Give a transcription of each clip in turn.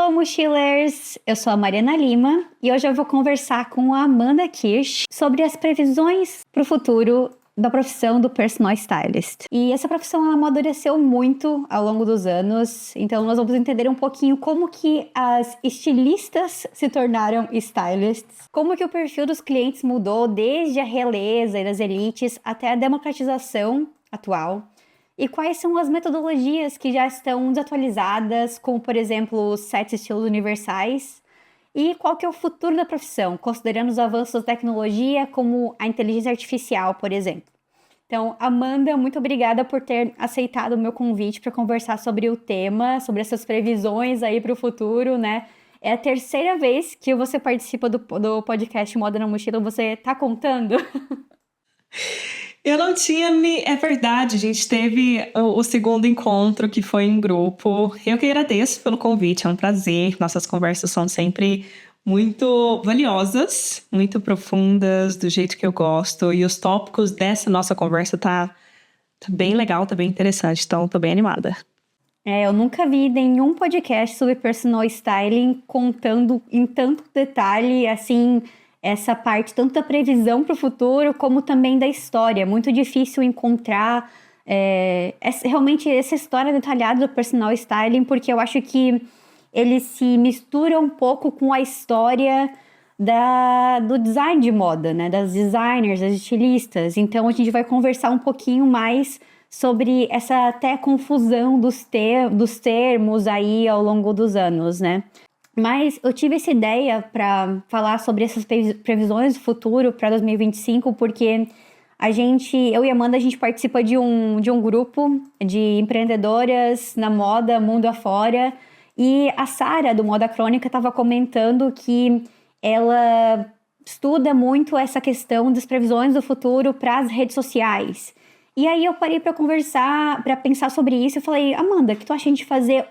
Alô, mochilers! Eu sou a Mariana Lima e hoje eu vou conversar com a Amanda Kirsch sobre as previsões para o futuro da profissão do personal stylist. E essa profissão ela amadureceu muito ao longo dos anos, então nós vamos entender um pouquinho como que as estilistas se tornaram stylists, como que o perfil dos clientes mudou desde a realeza e das elites até a democratização atual. E quais são as metodologias que já estão desatualizadas, como, por exemplo, os 7 estilos universais? E qual que é o futuro da profissão, considerando os avanços da tecnologia, como a inteligência artificial, por exemplo? Então, Amanda, muito obrigada por ter aceitado o meu convite para conversar sobre o tema, sobre essas previsões aí para o futuro, né? É a terceira vez que você participa do podcast Moda na Mochila, você está contando? Eu não tinha me... É verdade, a gente teve o segundo encontro, que foi em grupo. Eu que agradeço pelo convite, é um prazer. Nossas conversas são sempre muito valiosas, muito profundas, do jeito que eu gosto. E os tópicos dessa nossa conversa tá bem legal, tá bem interessante. Então, tô bem animada. Eu nunca vi nenhum podcast sobre personal styling contando em tanto detalhe, assim... essa parte tanto da previsão para o futuro, como também da história. É muito difícil encontrar realmente essa história detalhada do personal styling, porque eu acho que ele se mistura um pouco com a história do design de moda, né? Das designers, das estilistas. Então, a gente vai conversar um pouquinho mais sobre essa até confusão dos termos aí ao longo dos anos, né? Mas eu tive essa ideia para falar sobre essas previsões do futuro para 2025, porque eu e a Amanda, a gente participa de um grupo de empreendedoras na moda, mundo afora, e a Sara, do Moda Crônica, estava comentando que ela estuda muito essa questão das previsões do futuro para as redes sociais. E aí eu parei para conversar, para pensar sobre isso, e falei, Amanda, o que tu acha de fazer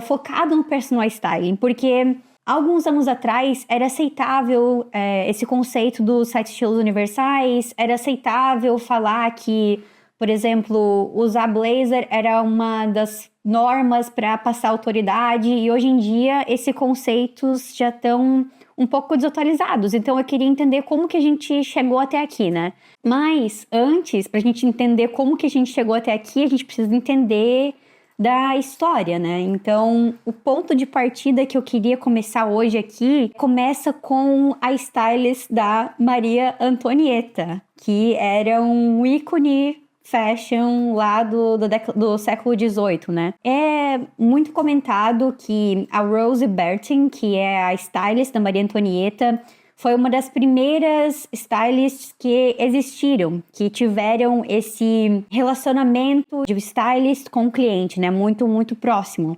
focado no personal styling? Porque alguns anos atrás era aceitável esse conceito dos 7 estilos universais, era aceitável falar que, por exemplo, usar blazer era uma das normas para passar autoridade, e hoje em dia esses conceitos já estão um pouco desatualizados. Então eu queria entender como que a gente chegou até aqui, né? Mas antes, para a gente entender como que a gente chegou até aqui, a gente precisa entender da história, né? Então, o ponto de partida que eu queria começar hoje aqui começa com a stylist da Maria Antonieta, que era um ícone fashion lá do século XVIII, né? É muito comentado que a Rose Bertin, que é a stylist da Maria Antonieta, foi uma das primeiras stylists que existiram, que tiveram esse relacionamento de stylist com o cliente, né? Muito, muito próximo.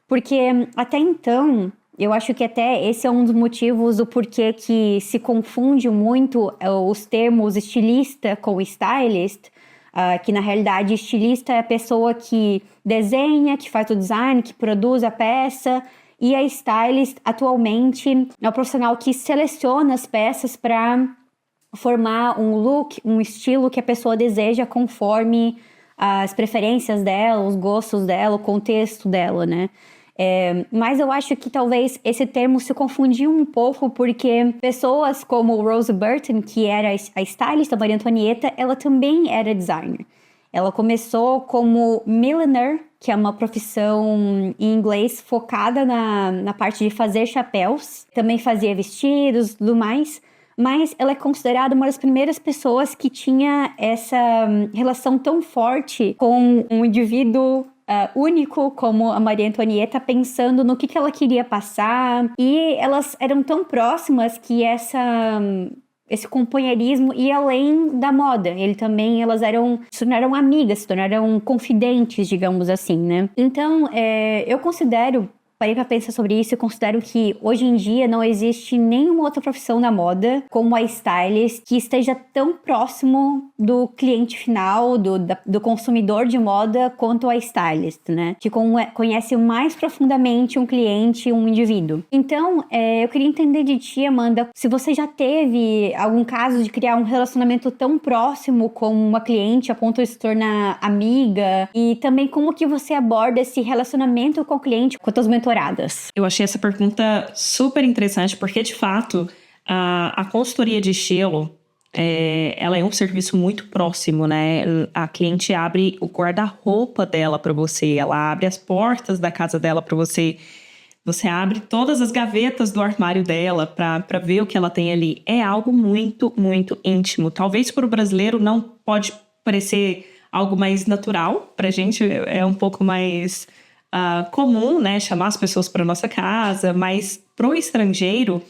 Porque até então, eu acho que até esse é um dos motivos do porquê que se confunde muito os termos estilista com stylist, que na realidade estilista é a pessoa que desenha, que faz o design, que produz a peça. E a stylist, atualmente, é o profissional que seleciona as peças para formar um look, um estilo que a pessoa deseja conforme as preferências dela, os gostos dela, o contexto dela, né? Mas eu acho que talvez esse termo se confundiu um pouco porque pessoas como Rose Bertin, que era a stylist da Maria Antonieta, ela também era designer. Ela começou como milliner, que é uma profissão em inglês focada na parte de fazer chapéus. Também fazia vestidos e tudo mais. Mas ela é considerada uma das primeiras pessoas que tinha essa relação tão forte com um indivíduo único como a Maria Antonieta, pensando no que ela queria passar. E elas eram tão próximas que esse companheirismo ia além da moda. Elas se tornaram amigas, se tornaram confidentes, digamos assim, né? Então, eu parei pra pensar sobre isso e considero que hoje em dia não existe nenhuma outra profissão na moda como a stylist que esteja tão próximo do cliente final, do consumidor de moda, quanto a stylist, né? Que conhece mais profundamente um cliente, um indivíduo. Então, eu queria entender de ti, Amanda, se você já teve algum caso de criar um relacionamento tão próximo com uma cliente a ponto de se tornar amiga, e também como que você aborda esse relacionamento com o cliente, com as tuas mentorias decoradas? Eu achei essa pergunta super interessante, porque, de fato, a consultoria de estilo, ela é um serviço muito próximo, né? A cliente abre o guarda-roupa dela para você, ela abre as portas da casa dela para você. Você abre todas as gavetas do armário dela para ver o que ela tem ali. É algo muito, muito íntimo. Talvez para o brasileiro não pode parecer algo mais natural. Para a gente é um pouco mais comum, né? Chamar as pessoas para nossa casa. Mas para o estrangeiro,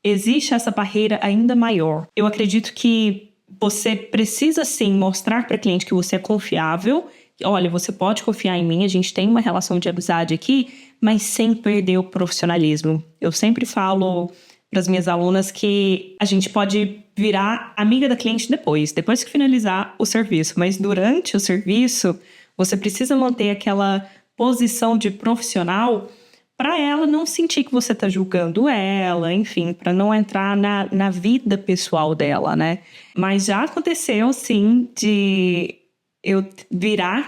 existe essa barreira ainda maior. Eu acredito que você precisa, sim, mostrar para o cliente que você é confiável. Olha, você pode confiar em mim, a gente tem uma relação de amizade aqui, mas sem perder o profissionalismo. Eu sempre falo para as minhas alunas que a gente pode virar amiga da cliente depois que finalizar o serviço, mas durante o serviço, você precisa manter aquela posição de profissional para ela não sentir que você está julgando ela, enfim, para não entrar na vida pessoal dela, né? Mas já aconteceu, sim, de eu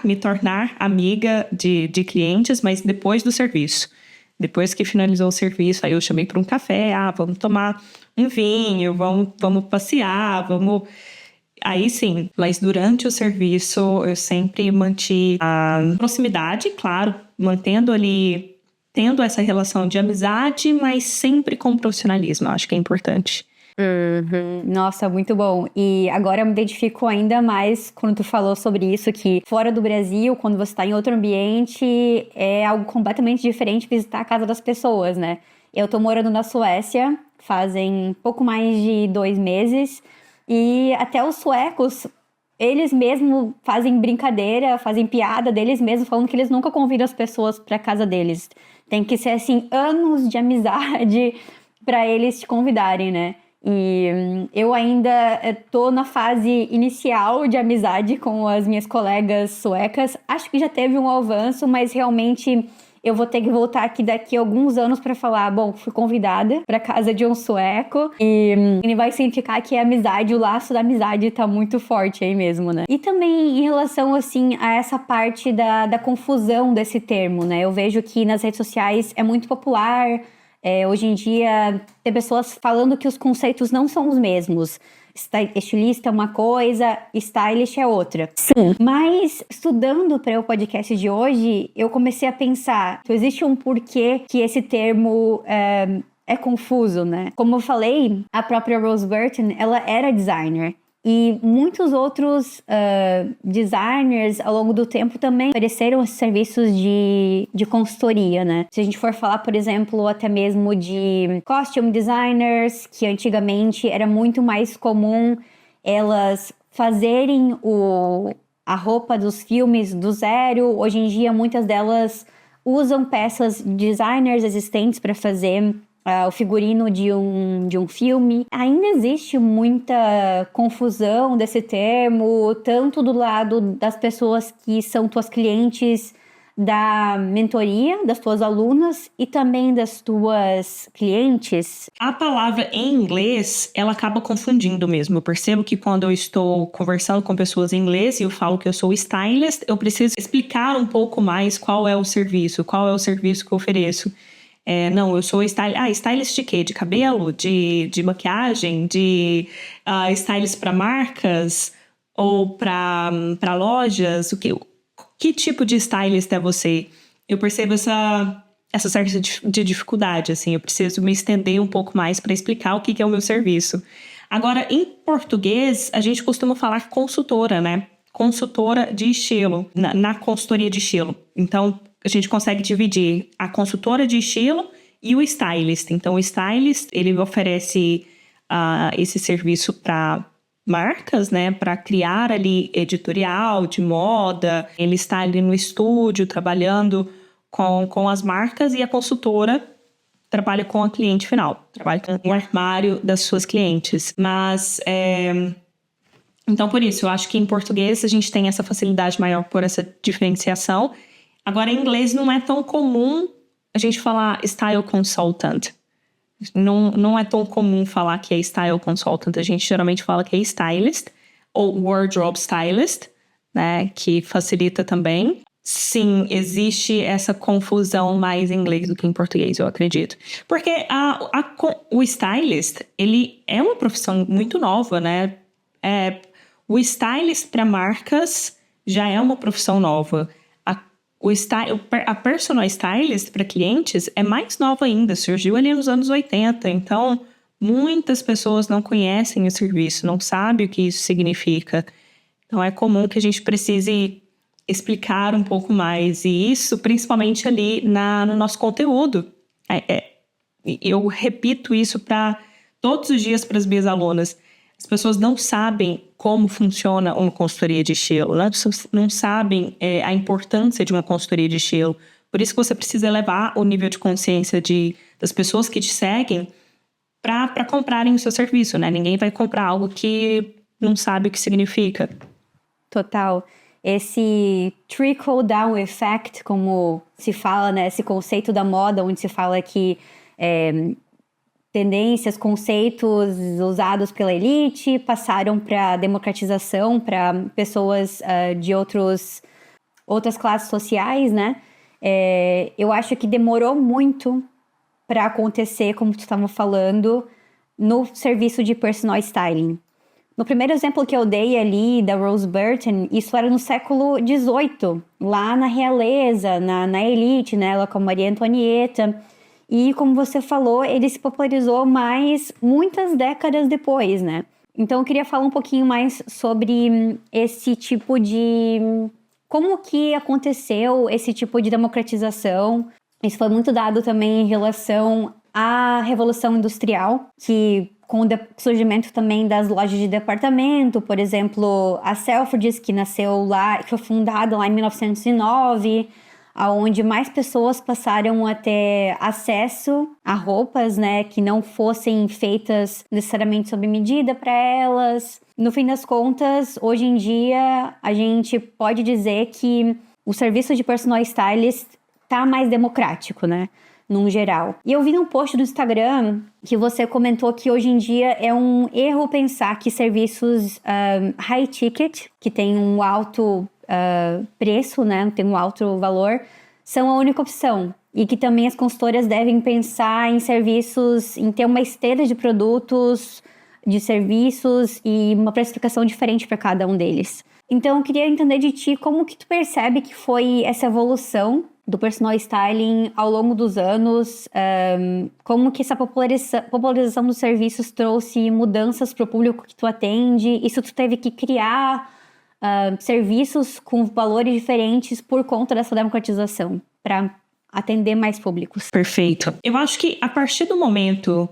me tornar amiga de clientes, mas depois do serviço. Depois que finalizou o serviço, aí eu chamei para um café, vamos tomar um vinho, vamos passear, vamos... Aí sim, mas durante o serviço eu sempre mantive a proximidade, claro, mantendo ali, tendo essa relação de amizade, mas sempre com profissionalismo, eu acho que é importante. Nossa, muito bom. E agora eu me identifico ainda mais quando tu falou sobre isso, que fora do Brasil, quando você está em outro ambiente, é algo completamente diferente visitar a casa das pessoas, né? Eu tô morando na Suécia fazem pouco mais de 2 meses e até os suecos, eles mesmos fazem brincadeira, fazem piada deles mesmos, falando que eles nunca convidam as pessoas para casa deles. Tem que ser, assim, anos de amizade para eles te convidarem, né? E eu ainda tô na fase inicial de amizade com as minhas colegas suecas. Acho que já teve um avanço, mas realmente eu vou ter que voltar aqui daqui a alguns anos para falar, bom, fui convidada para casa de um sueco e ele vai significar que a amizade, o laço da amizade tá muito forte aí mesmo, né? E também em relação, assim, a essa parte da confusão desse termo, né? Eu vejo que nas redes sociais é muito popular. Hoje em dia, tem pessoas falando que os conceitos não são os mesmos. Estilista é uma coisa, stylist é outra. Sim. Mas, estudando para o podcast de hoje, eu comecei a pensar que existe um porquê que esse termo é confuso, né? Como eu falei, a própria Rose Burton, ela era designer. E muitos outros designers ao longo do tempo também ofereceram esses serviços de consultoria, né? Se a gente for falar, por exemplo, até mesmo de costume designers, que antigamente era muito mais comum elas fazerem a roupa dos filmes do zero. Hoje em dia, muitas delas usam peças de designers existentes para fazer o figurino de um filme. Ainda existe muita confusão desse termo, tanto do lado das pessoas que são tuas clientes da mentoria, das tuas alunas e também das tuas clientes. A palavra em inglês, ela acaba confundindo mesmo. Eu percebo que quando eu estou conversando com pessoas em inglês e eu falo que eu sou stylist, eu preciso explicar um pouco mais qual é o serviço que eu ofereço. Não, eu sou stylist de quê? De cabelo? De maquiagem? De stylist para marcas? Ou para lojas? Que tipo de stylist é você? Eu percebo essa certa de dificuldade, assim. Eu preciso me estender um pouco mais para explicar o que é o meu serviço. Agora, em português, a gente costuma falar consultora, né? Consultora de estilo, na consultoria de estilo. Então, a gente consegue dividir a consultora de estilo e o stylist. Então, o stylist, ele oferece esse serviço para marcas, né? Para criar ali editorial de moda. Ele está ali no estúdio trabalhando com as marcas e a consultora trabalha com a cliente final. Trabalha com o armário das suas clientes. Mas... Então, por isso, eu acho que em português a gente tem essa facilidade maior por essa diferenciação. Agora, em inglês não é tão comum a gente falar style consultant. Não é tão comum falar que é style consultant. A gente geralmente fala que é stylist ou wardrobe stylist, né? Que facilita também. Sim, existe essa confusão mais em inglês do que em português, eu acredito. Porque o stylist, ele é uma profissão muito nova, né? O stylist para marcas já é uma profissão nova. A personal stylist para clientes é mais nova ainda, surgiu ali nos anos 80. Então, muitas pessoas não conhecem o serviço, não sabem o que isso significa. Então, é comum que a gente precise explicar um pouco mais. E isso, principalmente ali no nosso conteúdo. Eu repito isso todos os dias para as minhas alunas. As pessoas não sabem como funciona uma consultoria de estilo, né? As pessoas não sabem a importância de uma consultoria de estilo. Por isso que você precisa elevar o nível de consciência das pessoas que te seguem para comprarem o seu serviço, né? Ninguém vai comprar algo que não sabe o que significa. Total. Esse trickle-down effect, como se fala, né? Esse conceito da moda, onde se fala que tendências, conceitos usados pela elite passaram para democratização, para pessoas de outras classes sociais, né? Eu acho que demorou muito para acontecer, como tu estava falando, no serviço de personal styling. No primeiro exemplo que eu dei ali, da Rose Burton, isso era no século XVIII, lá na realeza, na elite, né? Ela com Maria Antonieta. E, como você falou, ele se popularizou mais muitas décadas depois, né? Então, eu queria falar um pouquinho mais sobre esse tipo de... Como que aconteceu esse tipo de democratização. Isso foi muito dado também em relação à Revolução Industrial, que com o surgimento também das lojas de departamento, por exemplo, a Selfridges, que nasceu lá, que foi fundada lá em 1909, onde mais pessoas passaram a ter acesso a roupas, né, que não fossem feitas necessariamente sob medida para elas. No fim das contas, hoje em dia, a gente pode dizer que o serviço de personal stylist tá mais democrático, né? Num geral. E eu vi num post do Instagram que você comentou que hoje em dia é um erro pensar que serviços high ticket, que tem um alto preço, né? Tem um alto valor, são a única opção. E que também as consultoras devem pensar em serviços, em ter uma esteira de produtos, de serviços e uma precificação diferente para cada um deles. Então, eu queria entender de ti como que tu percebe que foi essa evolução do personal styling ao longo dos anos, como que essa popularização dos serviços trouxe mudanças para o público que tu atende, e se tu teve que criar serviços com valores diferentes por conta dessa democratização, para atender mais públicos. Perfeito. Eu acho que a partir do momento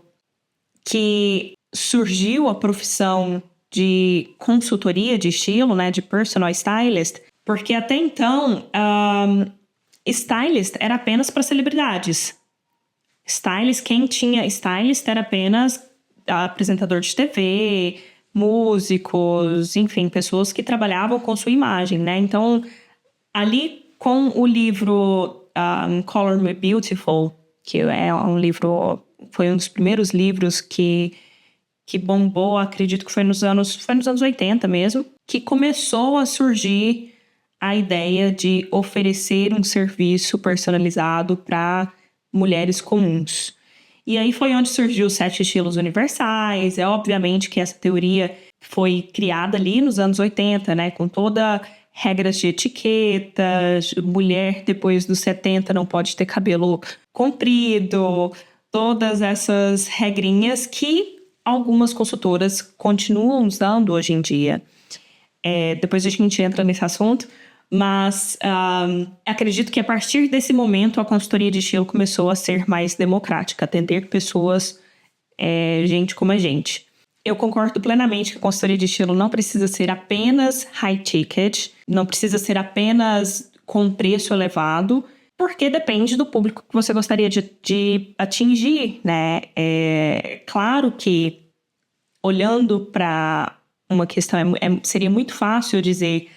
que surgiu a profissão de consultoria de estilo, né, de personal stylist, porque até então stylist era apenas para celebridades. Quem tinha stylist era apenas apresentador de TV, músicos, enfim, pessoas que trabalhavam com sua imagem, né? Então, ali com o livro Color Me Beautiful, que foi um dos primeiros livros que bombou, acredito que foi nos anos 80 mesmo, que começou a surgir a ideia de oferecer um serviço personalizado para mulheres comuns. E aí foi onde surgiu os 7 estilos universais. É obviamente que essa teoria foi criada ali nos anos 80, né? Com toda regras de etiqueta, mulher depois dos 70 não pode ter cabelo comprido, todas essas regrinhas que algumas consultoras continuam usando hoje em dia. Depois a gente entra nesse assunto, mas acredito que a partir desse momento a consultoria de estilo começou a ser mais democrática, atender pessoas, gente como a gente. Eu concordo plenamente que a consultoria de estilo não precisa ser apenas high ticket, não precisa ser apenas com preço elevado, porque depende do público que você gostaria de atingir, né? Claro que, olhando para uma questão, seria muito fácil dizer,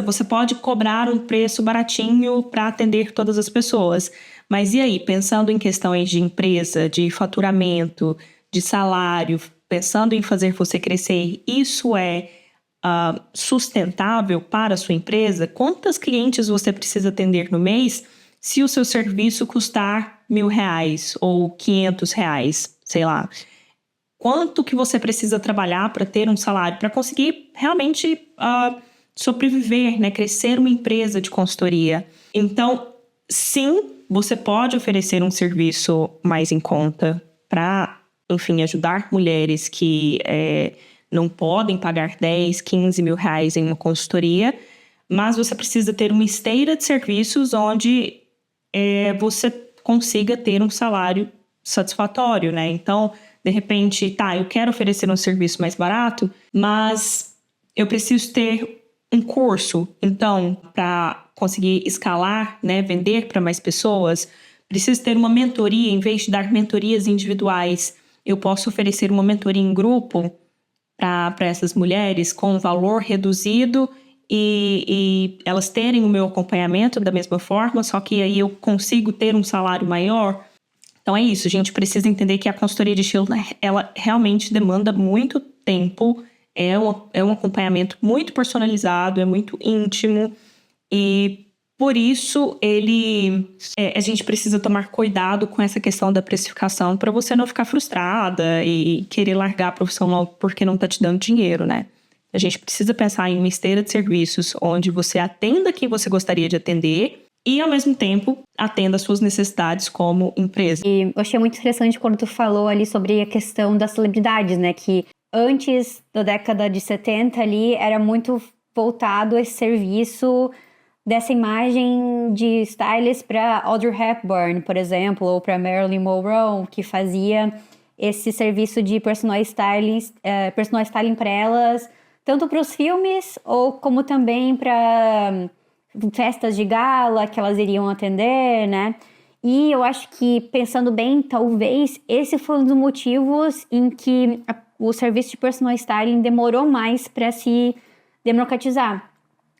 você pode cobrar um preço baratinho para atender todas as pessoas. Mas e aí, pensando em questões de empresa, de faturamento, de salário, pensando em fazer você crescer, isso é sustentável para a sua empresa? Quantas clientes você precisa atender no mês se o seu serviço custar R$1.000 ou R$500, sei lá? Quanto que você precisa trabalhar para ter um salário, para conseguir realmente sobreviver, né? Crescer uma empresa de consultoria. Então, sim, você pode oferecer um serviço mais em conta para, enfim, ajudar mulheres que não podem pagar 10, 15 mil reais em uma consultoria, mas você precisa ter uma esteira de serviços onde você consiga ter um salário satisfatório, né? Então, de repente, eu quero oferecer um serviço mais barato, mas eu preciso ter um curso. Então, para conseguir escalar, né, vender para mais pessoas, preciso ter uma mentoria. Em vez de dar mentorias individuais, eu posso oferecer uma mentoria em grupo para essas mulheres com um valor reduzido e elas terem o meu acompanhamento da mesma forma, só que aí eu consigo ter um salário maior. Então é isso, a gente precisa entender que a consultoria de estilo, ela realmente demanda muito tempo, é um acompanhamento muito personalizado, é muito íntimo e por isso a gente precisa tomar cuidado com essa questão da precificação para você não ficar frustrada e querer largar a profissão logo porque não está te dando dinheiro, né? A gente precisa pensar em uma esteira de serviços onde você atenda quem você gostaria de atender e, ao mesmo tempo, atenda às suas necessidades como empresa. E eu achei muito interessante quando tu falou ali sobre a questão das celebridades, né? Que antes da década de 70 ali era muito voltado esse serviço dessa imagem de stylist para Audrey Hepburn, por exemplo, ou para Marilyn Monroe, que fazia esse serviço de personal styling para elas, tanto para os filmes ou como também para festas de gala que elas iriam atender, né? E eu acho que, pensando bem, talvez esse foi um dos motivos em que o serviço de personal styling demorou mais para se democratizar.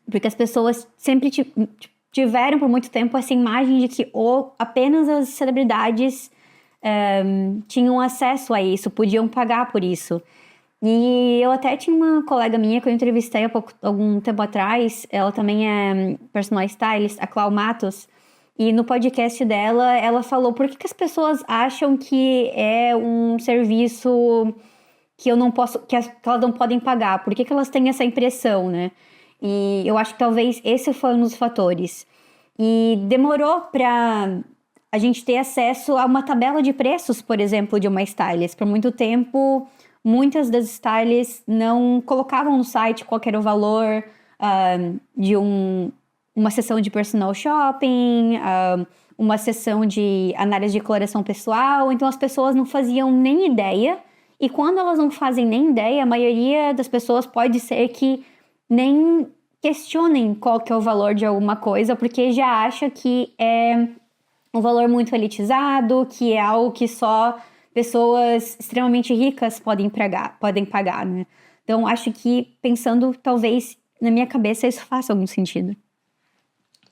Porque as pessoas sempre tiveram por muito tempo essa imagem de que apenas as celebridades tinham acesso a isso, podiam pagar por isso. E eu até tinha uma colega minha que eu entrevistei algum tempo atrás, ela também é personal stylist, a Clau Matos, e no podcast dela, ela falou por que as pessoas acham que é um serviço que que elas não podem pagar, por que elas têm essa impressão, né? E eu acho que talvez esse foi um dos fatores. E demorou para a gente ter acesso a uma tabela de preços, por exemplo, de uma stylist. Por muito tempo, muitas das stylists não colocavam no site qual era o valor de uma sessão de personal shopping, uma sessão de análise de coloração pessoal. Então, as pessoas não faziam nem ideia. E quando elas não fazem nem ideia, a maioria das pessoas pode ser que nem questionem qual que é o valor de alguma coisa, porque já acha que é um valor muito elitizado, que é algo que só pessoas extremamente ricas podem pagar, né? Então, acho que, pensando, talvez, na minha cabeça, isso faça algum sentido.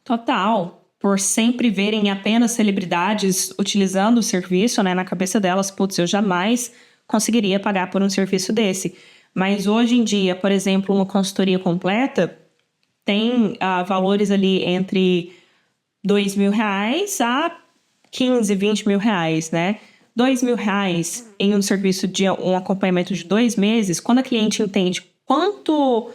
Total. Por sempre verem apenas celebridades utilizando o serviço, né? Na cabeça delas, putz, eu jamais conseguiria pagar por um serviço desse. Mas hoje em dia, por exemplo, uma consultoria completa tem valores ali entre R$2.000 a 15, 20 mil reais, né? R$2.000 em um serviço de um acompanhamento de 2 meses, quando a cliente entende o quanto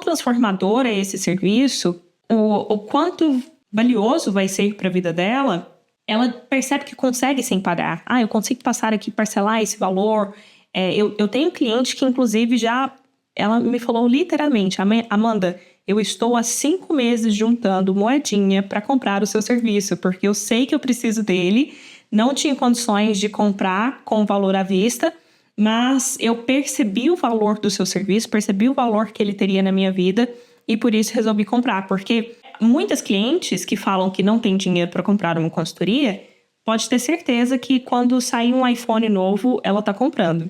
transformador é esse serviço, o quanto valioso vai ser para a vida dela, ela percebe que consegue sem pagar. Eu consigo passar aqui, parcelar esse valor. Eu tenho cliente que, inclusive, ela me falou literalmente, Amanda, eu estou há 5 meses juntando moedinha para comprar o seu serviço, porque eu sei que eu preciso dele, não tinha condições de comprar com valor à vista, mas eu percebi o valor do seu serviço, percebi o valor que ele teria na minha vida e por isso resolvi comprar, porque muitas clientes que falam que não tem dinheiro para comprar uma consultoria, pode ter certeza que quando sair um iPhone novo, ela está comprando.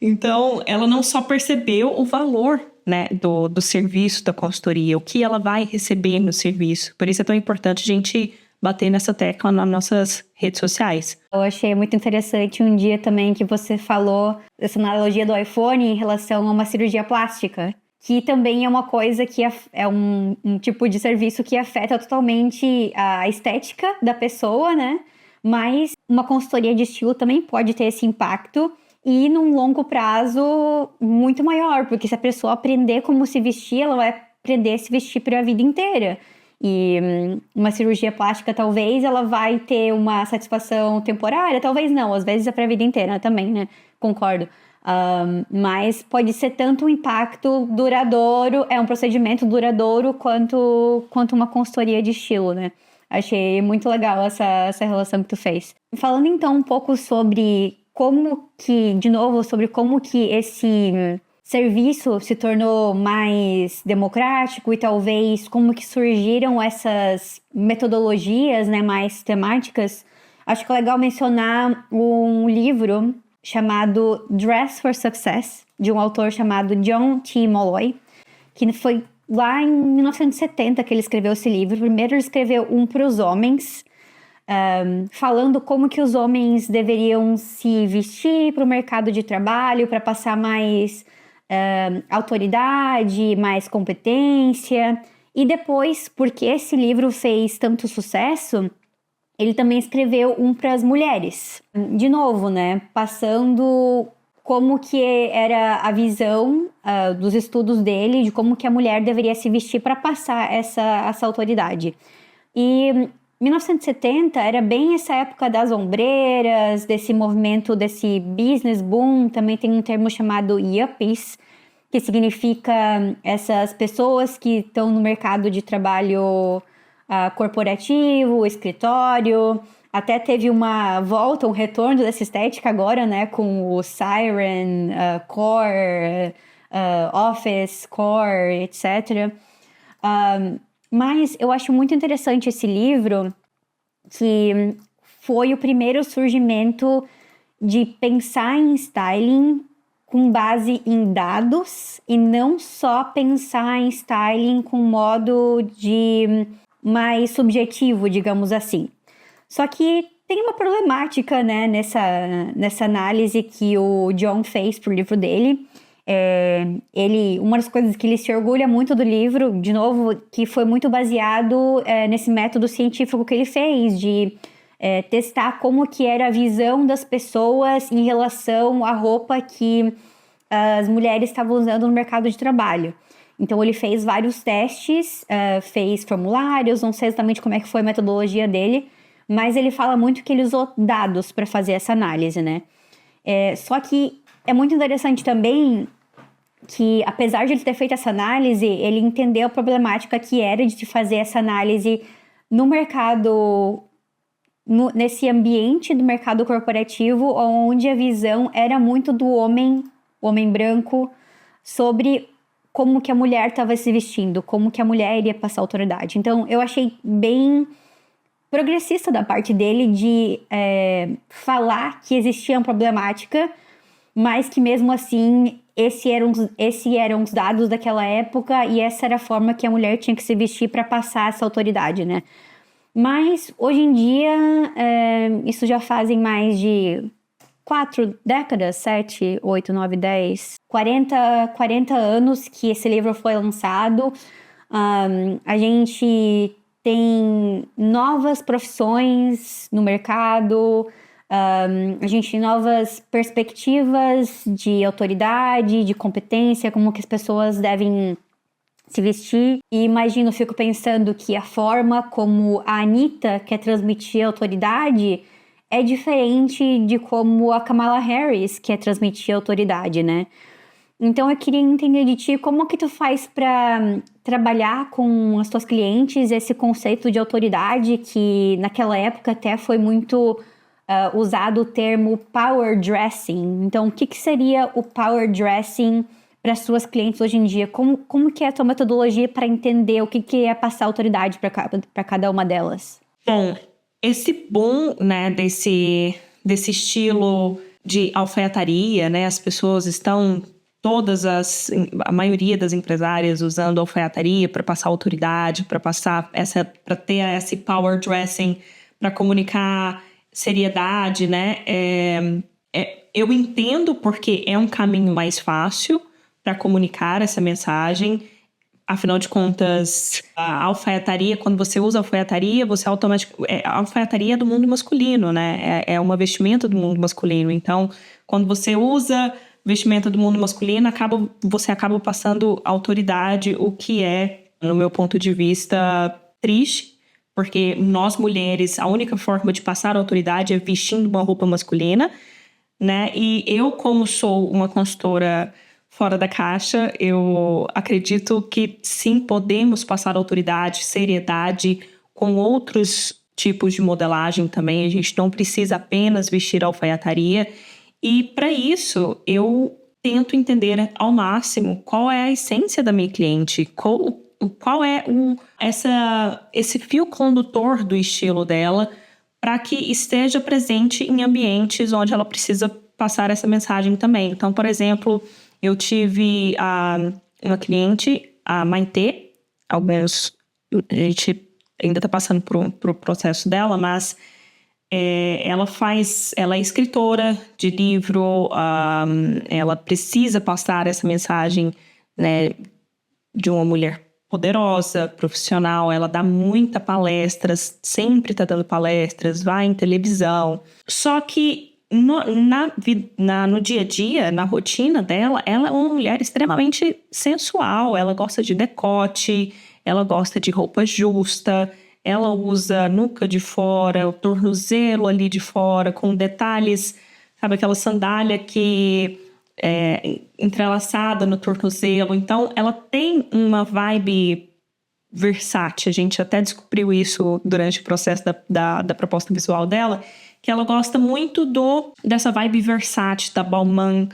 Então, ela não só percebeu o valor, né, do serviço da consultoria, o que ela vai receber no serviço. Por isso é tão importante a gente bater nessa tecla nas nossas redes sociais. Eu achei muito interessante um dia também que você falou essa analogia do iPhone em relação a uma cirurgia plástica, que também é uma coisa que é um tipo de serviço que afeta totalmente a estética da pessoa, né? Mas uma consultoria de estilo também pode ter esse impacto e num longo prazo muito maior, porque se a pessoa aprender como se vestir, ela vai aprender a se vestir para a vida inteira. E uma cirurgia plástica, talvez, ela vai ter uma satisfação temporária, talvez não, às vezes é para a vida inteira também, né? Concordo. Mas pode ser tanto um impacto duradouro, é um procedimento duradouro quanto uma consultoria de estilo, né? Achei muito legal essa relação que tu fez. Falando então um pouco sobre como que esse serviço se tornou mais democrático e talvez como que surgiram essas metodologias, né, mais temáticas, acho que é legal mencionar um livro chamado Dress for Success, de um autor chamado John T. Molloy, que foi lá em 1970 que ele escreveu esse livro. Primeiro ele escreveu um para os homens, falando como que os homens deveriam se vestir para o mercado de trabalho, para passar mais autoridade, mais competência. E depois, porque esse livro fez tanto sucesso, ele também escreveu um para as mulheres. De novo, né? Passando como que era a visão dos estudos dele, de como que a mulher deveria se vestir para passar essa autoridade. E 1970 era bem essa época das ombreiras, desse movimento, desse business boom. Também tem um termo chamado yuppies, que significa essas pessoas que estão no mercado de trabalho corporativo, escritório. Até teve uma volta, um retorno dessa estética agora, né, com o Siren, Core, Office, Core, etc. Mas eu acho muito interessante esse livro, que foi o primeiro surgimento de pensar em styling com base em dados e não só pensar em styling com modo de mais subjetivo, digamos assim. Só que tem uma problemática, né, nessa análise que o John fez pro livro dele. Uma das coisas que ele se orgulha muito do livro, de novo, que foi muito baseado nesse método científico que ele fez, de testar como que era a visão das pessoas em relação à roupa que as mulheres estavam usando no mercado de trabalho. Então ele fez vários testes, fez formulários, não sei exatamente como é que foi a metodologia dele, mas ele fala muito que ele usou dados para fazer essa análise, né? Só que é muito interessante também que, apesar de ele ter feito essa análise, ele entendeu a problemática que era de fazer essa análise no mercado, nesse ambiente do mercado corporativo, onde a visão era muito do homem branco, sobre como que a mulher estava se vestindo, como que a mulher iria passar autoridade. Então, eu achei bem progressista da parte dele de falar que existia uma problemática, mas que mesmo assim, esses eram os dados daquela época e essa era a forma que a mulher tinha que se vestir para passar essa autoridade, né? Mas, hoje em dia, isso já fazem mais de 4 décadas, 7, 8, 9, 10, 40 anos que esse livro foi lançado. A gente tem novas profissões no mercado, a gente tem novas perspectivas de autoridade, de competência, como que as pessoas devem se vestir. E imagino, fico pensando que a forma como a Anitta quer transmitir autoridade é diferente de como a Kamala Harris quer transmitir autoridade, né? Então eu queria entender de ti como que tu faz para trabalhar com as tuas clientes esse conceito de autoridade, que naquela época até foi muito usado o termo power dressing. Então o que seria o power dressing para as suas clientes hoje em dia? Como que é a tua metodologia para entender o que é passar autoridade para cada uma delas? Bom, esse boom, né, desse estilo de alfaiataria, né, as pessoas estão a maioria das empresárias usando alfaiataria para passar autoridade, para ter esse power dressing, para comunicar seriedade, né? Eu entendo porque é um caminho mais fácil para comunicar essa mensagem. Afinal de contas, a alfaiataria, quando você usa alfaiataria, você automaticamente... A alfaiataria é do mundo masculino, né? É uma vestimenta do mundo masculino. Então, quando você usa vestimenta do mundo masculino, você acaba passando autoridade, o que é, no meu ponto de vista, triste. Porque nós, mulheres, a única forma de passar autoridade é vestindo uma roupa masculina, né? E eu, como sou uma consultora fora da caixa, eu acredito que sim, podemos passar autoridade, seriedade com outros tipos de modelagem também. A gente não precisa apenas vestir alfaiataria. E para isso, eu tento entender ao máximo qual é a essência da minha cliente, qual é esse fio condutor do estilo dela, para que esteja presente em ambientes onde ela precisa passar essa mensagem também. Então, por exemplo, eu tive uma cliente, a Maitê, ao menos a gente ainda está passando por processo dela, mas ela é escritora de livro, ela precisa passar essa mensagem, né, de uma mulher poderosa, profissional. Ela dá muitas palestras, sempre está dando palestras, vai em televisão. Só que no dia a dia, na rotina dela, ela é uma mulher extremamente sensual. Ela gosta de decote, ela gosta de roupa justa, ela usa a nuca de fora, o tornozelo ali de fora, com detalhes, sabe, aquela sandália que entrelaçada no tornozelo. Então, ela tem uma vibe versátil. A gente até descobriu isso durante o processo da proposta visual dela, que ela gosta muito dessa vibe Versace, da Balmain,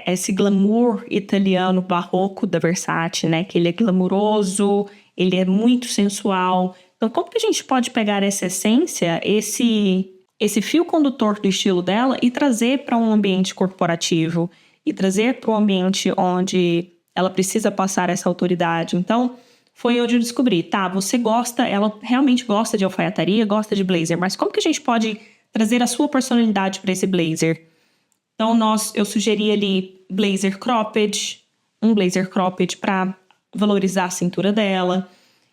esse glamour italiano barroco da Versace, né? Que ele é glamuroso, ele é muito sensual. Então, como que a gente pode pegar essa essência, esse fio condutor do estilo dela e trazer para um ambiente corporativo e trazer para um ambiente onde ela precisa passar essa autoridade? Então, foi onde eu descobri, ela realmente gosta de alfaiataria, gosta de blazer, mas como que a gente pode trazer a sua personalidade para esse blazer? Então, eu sugeri ali um blazer cropped para valorizar a cintura dela.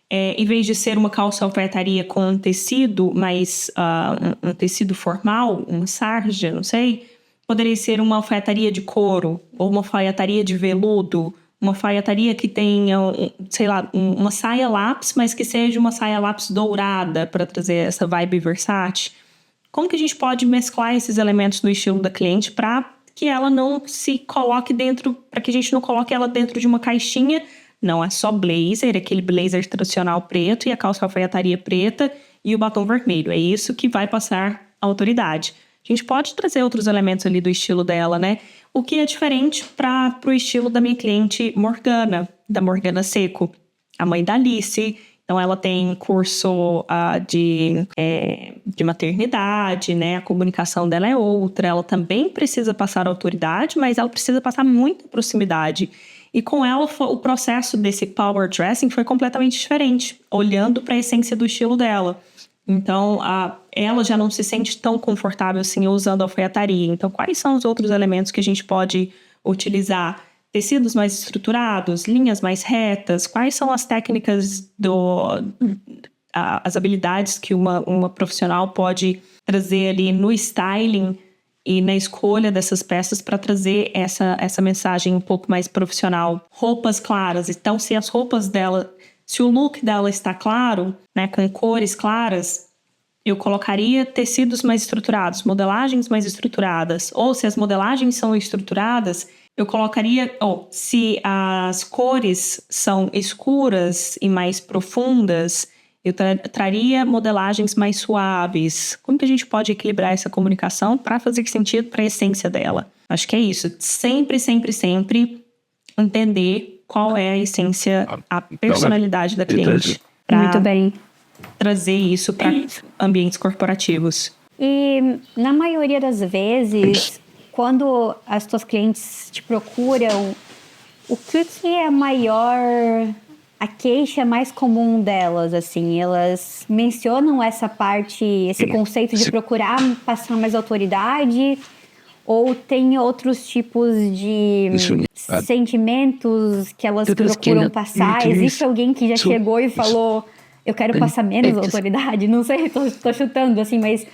Em vez de ser uma calça alfaiataria com um tecido mais um tecido formal, uma sarja, não sei, poderia ser uma alfaiataria de couro ou uma alfaiataria de veludo, uma alfaiataria que tenha, uma saia lápis, mas que seja uma saia lápis dourada para trazer essa vibe versátil. Como que a gente pode mesclar esses elementos do estilo da cliente para que ela não se coloque para que a gente não coloque ela dentro de uma caixinha? Não é só blazer, aquele blazer tradicional preto e a calça alfaiataria preta e o batom vermelho. É isso que vai passar a autoridade. A gente pode trazer outros elementos ali do estilo dela, né? O que é diferente para o estilo da minha cliente Morgana, da Morgana Seco, a mãe da Alice. Então, ela tem curso de maternidade, né? A comunicação dela é outra. Ela também precisa passar autoridade, mas ela precisa passar muita proximidade. E com ela, o processo desse power dressing foi completamente diferente, olhando para a essência do estilo dela. Então, ela já não se sente tão confortável assim usando alfaiataria. Então, quais são os outros elementos que a gente pode utilizar? Tecidos mais estruturados, linhas mais retas? Quais são as técnicas, as habilidades que uma profissional pode trazer ali no styling e na escolha dessas peças para trazer essa mensagem um pouco mais profissional? Roupas claras. Então, se o look dela está claro, né, com cores claras, eu colocaria tecidos mais estruturados, modelagens mais estruturadas. Ou se as modelagens são estruturadas, eu colocaria... se as cores são escuras e mais profundas, eu traria modelagens mais suaves. Como que a gente pode equilibrar essa comunicação para fazer sentido para a essência dela? Acho que é isso. Sempre, sempre, sempre entender qual é a essência, a personalidade da cliente. Muito bem. Trazer isso para ambientes corporativos. E na maioria das vezes, quando as tuas clientes te procuram O que é a queixa mais comum delas, assim? Elas mencionam essa parte, esse conceito de procurar passar mais autoridade, ou tem outros tipos de sentimentos que elas procuram passar? Existe alguém que já chegou e falou, eu quero passar menos autoridade? Não sei, tô chutando, assim, mas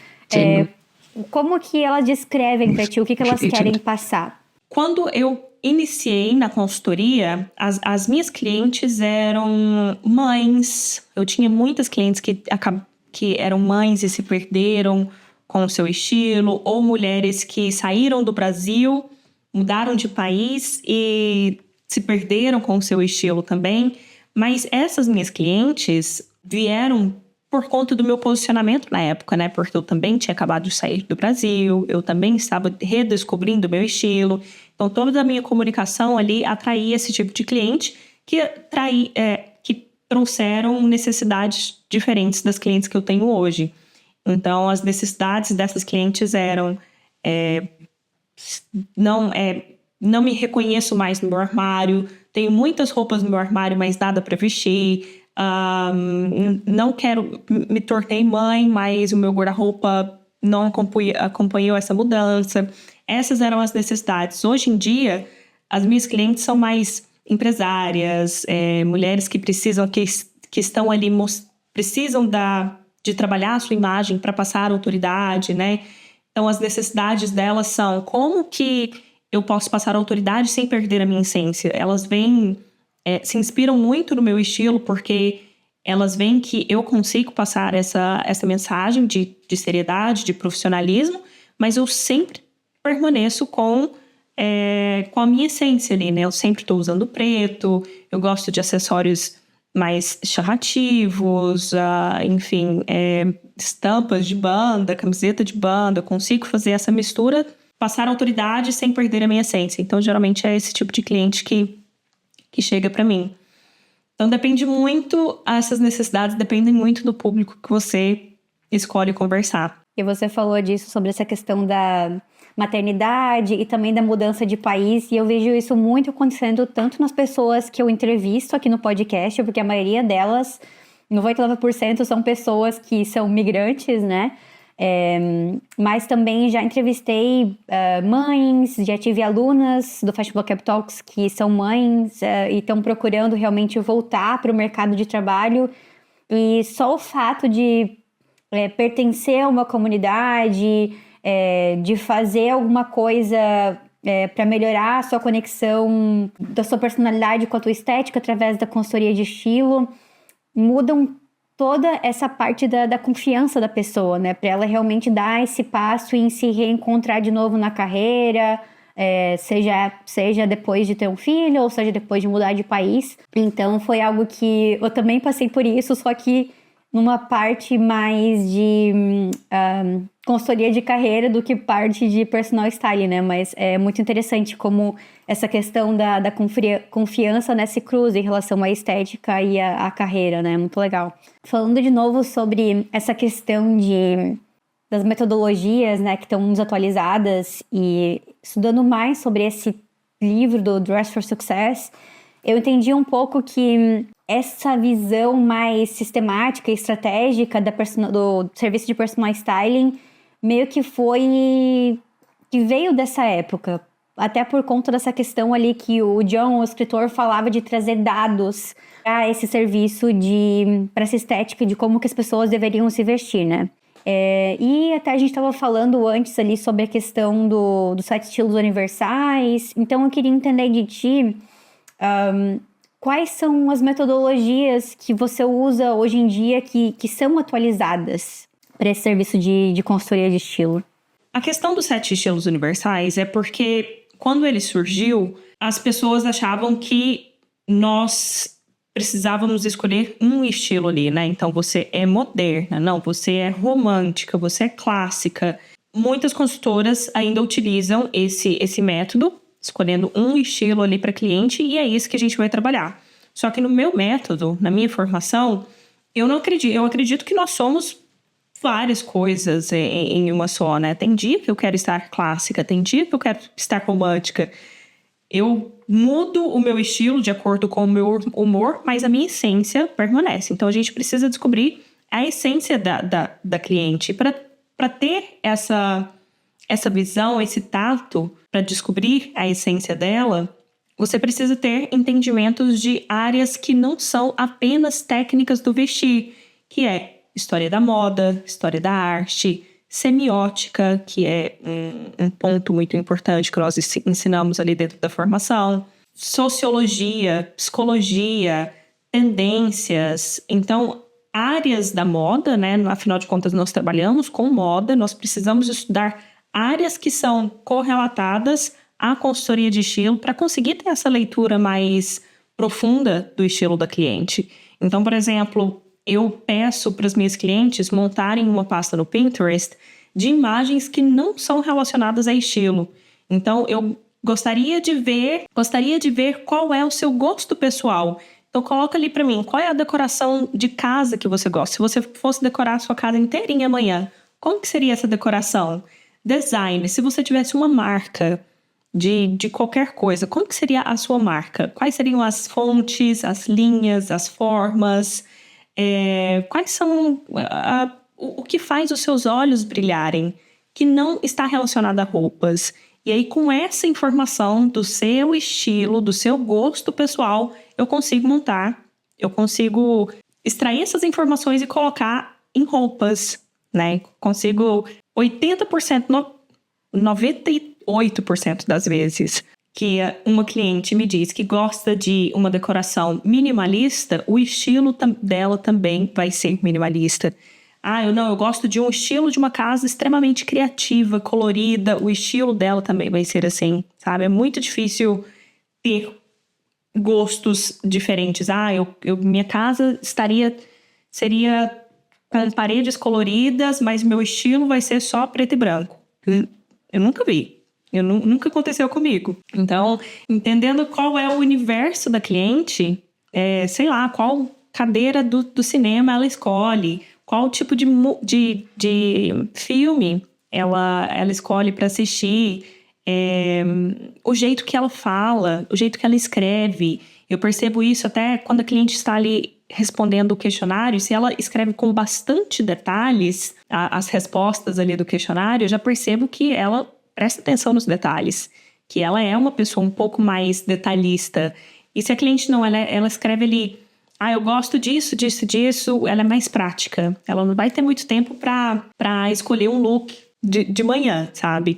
como que elas descrevem pra ti? O que elas querem passar? Quando eu iniciei na consultoria, as minhas clientes eram mães. Eu tinha muitas clientes que eram mães e se perderam com o seu estilo, ou mulheres que saíram do Brasil, mudaram de país e se perderam com o seu estilo também. Mas essas minhas clientes vieram por conta do meu posicionamento na época, né? Porque eu também tinha acabado de sair do Brasil, eu também estava redescobrindo o meu estilo. Então, toda a minha comunicação ali atraía esse tipo de cliente que trouxeram necessidades diferentes das clientes que eu tenho hoje. Então, as necessidades dessas clientes eram... não me reconheço mais no meu armário, tenho muitas roupas no meu armário, mas nada para vestir. Não quero... Me tornei mãe, mas o meu guarda-roupa não acompanhou essa mudança. Essas eram as necessidades. Hoje em dia, as minhas clientes são mais empresárias, mulheres que precisam, que estão ali, precisam de trabalhar a sua imagem para passar a autoridade, né? Então, as necessidades delas são como que eu posso passar a autoridade sem perder a minha essência. Elas se inspiram muito no meu estilo porque elas veem que eu consigo passar essa mensagem de seriedade, de profissionalismo, mas eu sempre permaneço com a minha essência ali, né? Eu sempre estou usando preto, eu gosto de acessórios mais chamativos, enfim, estampas de banda, camiseta de banda. Eu consigo fazer essa mistura, passar autoridade sem perder a minha essência. Então, geralmente é esse tipo de cliente que chega para mim. Então, depende muito, essas necessidades dependem muito do público que você escolhe conversar. E você falou disso, sobre essa questão da maternidade e também da mudança de país, e eu vejo isso muito acontecendo tanto nas pessoas que eu entrevisto aqui no podcast, porque a maioria delas, 99%, são pessoas que são migrantes, né? Mas também já entrevistei mães, já tive alunas do Fashion Cap Talks que são mães e estão procurando realmente voltar para o mercado de trabalho, e só o fato de pertencer a uma comunidade, de fazer alguma coisa para melhorar a sua conexão da sua personalidade com a tua estética através da consultoria de estilo, mudam toda essa parte da confiança da pessoa, né? Para ela realmente dar esse passo em se reencontrar de novo na carreira, seja depois de ter um filho ou seja depois de mudar de país. Então foi algo que eu também passei por isso, só que numa parte mais de consultoria de carreira do que parte de personal styling, né? Mas é muito interessante como essa questão da confiança, né, se cruza em relação à estética e à carreira, né? Muito legal. Falando de novo sobre essa questão das metodologias, né, que estão desatualizadas, e estudando mais sobre esse livro do Dress for Success, eu entendi um pouco que essa visão mais sistemática e estratégica do serviço de personal styling meio que veio dessa época, até por conta dessa questão ali que o John, o escritor, falava de trazer dados para esse serviço para essa estética de como que as pessoas deveriam se vestir, né? E até a gente estava falando antes ali sobre a questão dos 7 estilos universais, então eu queria entender de ti quais são as metodologias que você usa hoje em dia que são atualizadas para esse serviço de consultoria de estilo. A questão dos 7 estilos universais é porque quando ele surgiu, as pessoas achavam que nós precisávamos escolher um estilo ali, né? Então, você é moderna, não, você é romântica, você é clássica. Muitas consultoras ainda utilizam esse método, escolhendo um estilo ali para cliente, e é isso que a gente vai trabalhar. Só que no meu método, na minha formação, eu acredito que nós somos várias coisas em uma só, né? Tem dia que eu quero estar clássica, tem dia que eu quero estar romântica. Eu mudo o meu estilo de acordo com o meu humor, mas a minha essência permanece. Então, a gente precisa descobrir a essência da cliente. Para ter essa visão, esse tato, para descobrir a essência dela, você precisa ter entendimentos de áreas que não são apenas técnicas do vestir, que é história da moda, história da arte, semiótica, que é um ponto muito importante que nós ensinamos ali dentro da formação, sociologia, psicologia, tendências. Então, áreas da moda, né? Afinal de contas, nós trabalhamos com moda, nós precisamos estudar áreas que são correlatadas à consultoria de estilo para conseguir ter essa leitura mais profunda do estilo da cliente. Então, por exemplo, eu peço para as minhas clientes montarem uma pasta no Pinterest de imagens que não são relacionadas a estilo. Então, eu gostaria de ver qual é o seu gosto pessoal. Então, coloca ali para mim, qual é a decoração de casa que você gosta? Se você fosse decorar a sua casa inteirinha amanhã, como que seria essa decoração? Design, se você tivesse uma marca de qualquer coisa, como que seria a sua marca? Quais seriam as fontes, as linhas, as formas? Quais são o que faz os seus olhos brilharem, que não está relacionado a roupas? E aí, com essa informação do seu estilo, do seu gosto pessoal, eu consigo extrair essas informações e colocar em roupas, né? Consigo 80%, 98% das vezes que uma cliente me diz que gosta de uma decoração minimalista, o estilo dela também vai ser minimalista. Eu gosto de um estilo de uma casa extremamente criativa, colorida, o estilo dela também vai ser assim, sabe? É muito difícil ter gostos diferentes. Minha casa seria com paredes coloridas, mas meu estilo vai ser só preto e branco. Eu nunca vi. Nunca aconteceu comigo. Então, entendendo qual é o universo da cliente, qual cadeira do cinema ela escolhe, qual tipo de filme ela escolhe para assistir, o jeito que ela fala, o jeito que ela escreve. Eu percebo isso até quando a cliente está ali respondendo o questionário. Se ela escreve com bastante detalhes as respostas ali do questionário, eu já percebo que ela presta atenção nos detalhes, que ela é uma pessoa um pouco mais detalhista. E se a cliente não, ela escreve ali, eu gosto disso, ela é mais prática. Ela não vai ter muito tempo para escolher um look de manhã, sabe?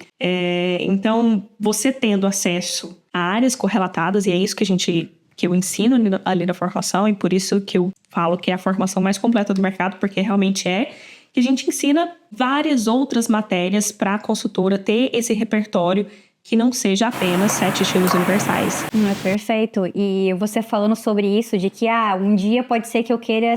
Então, você tendo acesso a áreas correlatadas, e é isso que eu ensino ali na formação, e por isso que eu falo que é a formação mais completa do mercado, porque realmente que a gente ensina várias outras matérias para a consultora ter esse repertório que não seja apenas 7 estilos universais. Perfeito. E você falando sobre isso, de que um dia pode ser que eu queira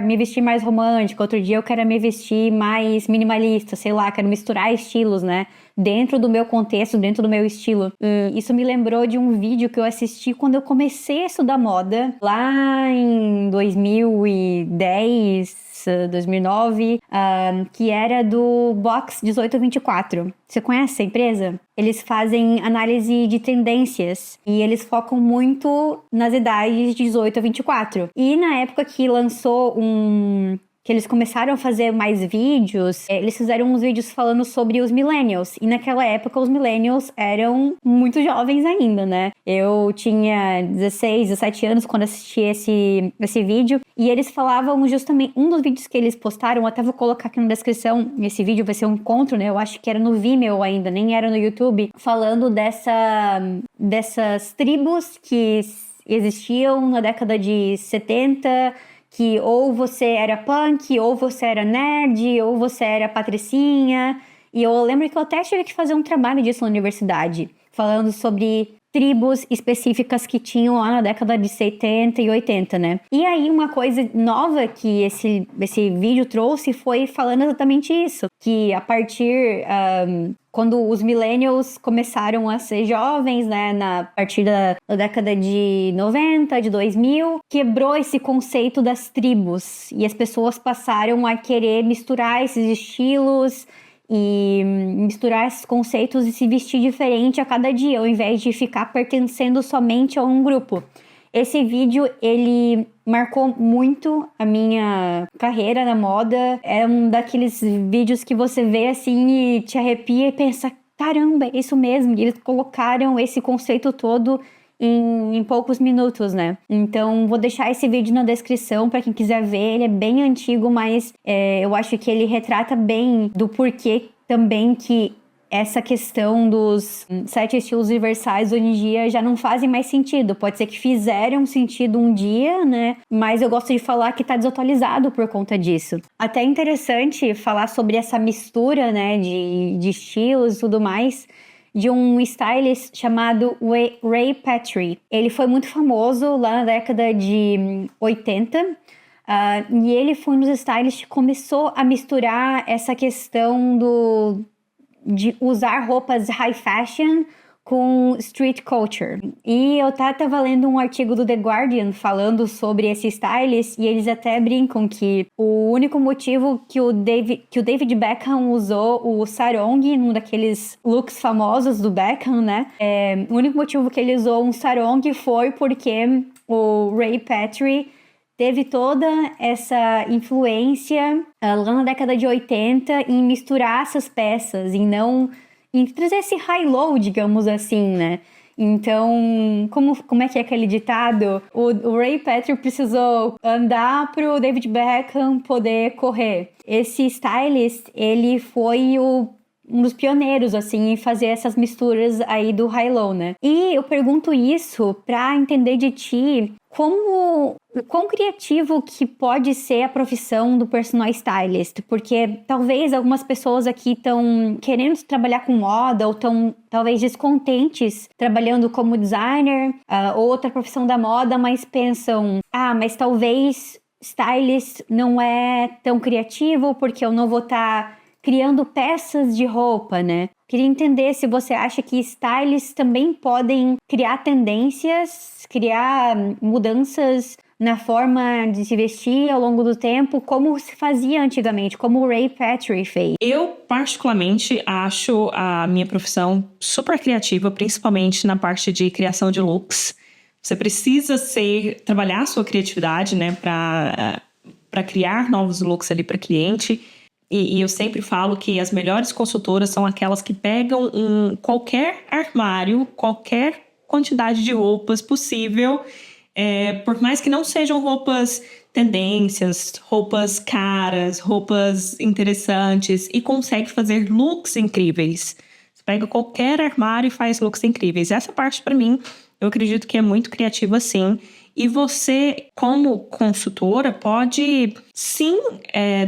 me vestir mais romântico, outro dia eu quero me vestir mais minimalista, sei lá, quero misturar estilos, né? Dentro do meu contexto, dentro do meu estilo. Isso me lembrou de um vídeo que eu assisti quando eu comecei a estudar moda, lá em 2010, 2009, que era do Box 1824. Você conhece essa empresa? Eles fazem análise de tendências e eles focam muito nas idades de 18 a 24. E na época que lançou que eles começaram a fazer mais vídeos, eles fizeram uns vídeos falando sobre os millennials. E naquela época, os millennials eram muito jovens ainda, né? Eu tinha 16, 17 anos quando assisti esse vídeo. E eles falavam justamente, um dos vídeos que eles postaram, até vou colocar aqui na descrição, esse vídeo vai ser um encontro, né? Eu acho que era no Vimeo ainda, nem era no YouTube. Falando dessas tribos que existiam na década de 70, que ou você era punk, ou você era nerd, ou você era patricinha. E eu lembro que eu até tive que fazer um trabalho disso na universidade, falando sobre tribos específicas que tinham lá na década de 70 e 80, né? E aí uma coisa nova que esse vídeo trouxe foi falando exatamente isso, que a partir quando os millennials começaram a ser jovens, né, a partir da década de 90, de 2000, quebrou esse conceito das tribos e as pessoas passaram a querer misturar esses estilos e misturar esses conceitos e se vestir diferente a cada dia, ao invés de ficar pertencendo somente a um grupo. Esse vídeo, ele marcou muito a minha carreira na moda. É um daqueles vídeos que você vê assim e te arrepia e pensa, caramba, é isso mesmo. E eles colocaram esse conceito todo em poucos minutos, né? Então, vou deixar esse vídeo na descrição para quem quiser ver. Ele é bem antigo, mas eu acho que ele retrata bem do porquê também que essa questão dos 7 estilos universais hoje em dia já não fazem mais sentido. Pode ser que fizeram sentido um dia, né? Mas eu gosto de falar que tá desatualizado por conta disso. Até interessante falar sobre essa mistura, né, de estilos e tudo mais, de um stylist chamado Ray Petrie. Ele foi muito famoso lá na década de 80. E ele foi um dos stylists que começou a misturar essa questão de usar roupas high fashion com street culture. E eu tava lendo um artigo do The Guardian falando sobre esse stylist, e eles até brincam que o único motivo que o David Beckham usou o sarong, num daqueles looks famosos do Beckham, né? O único motivo que ele usou um sarong foi porque o Ray Petrie teve toda essa influência lá na década de 80 em misturar essas peças, em trazer esse high-low, digamos assim, né? Então, como é que é aquele ditado? O Ray Petrie precisou andar pro David Beckham poder correr. Esse stylist, ele foi um dos pioneiros, assim, em fazer essas misturas aí do high-low, né? E eu pergunto isso pra entender de ti quão criativo que pode ser a profissão do personal stylist, porque talvez algumas pessoas aqui estão querendo trabalhar com moda ou estão talvez descontentes trabalhando como designer ou outra profissão da moda, mas pensam, mas talvez stylist não é tão criativo porque eu não vou estar criando peças de roupa, né? Queria entender se você acha que stylists também podem criar tendências, criar mudanças na forma de se vestir ao longo do tempo, como se fazia antigamente, como o Ray Petrie fez. Eu, particularmente, acho a minha profissão super criativa, principalmente na parte de criação de looks. Você precisa trabalhar a sua criatividade, né, para criar novos looks ali para cliente. E eu sempre falo que as melhores consultoras são aquelas que pegam qualquer armário, qualquer quantidade de roupas possível, por mais que não sejam roupas tendências, roupas caras, roupas interessantes, e consegue fazer looks incríveis. Você pega qualquer armário e faz looks incríveis. Essa parte, para mim, eu acredito que é muito criativa, sim. E você, como consultora, pode, sim,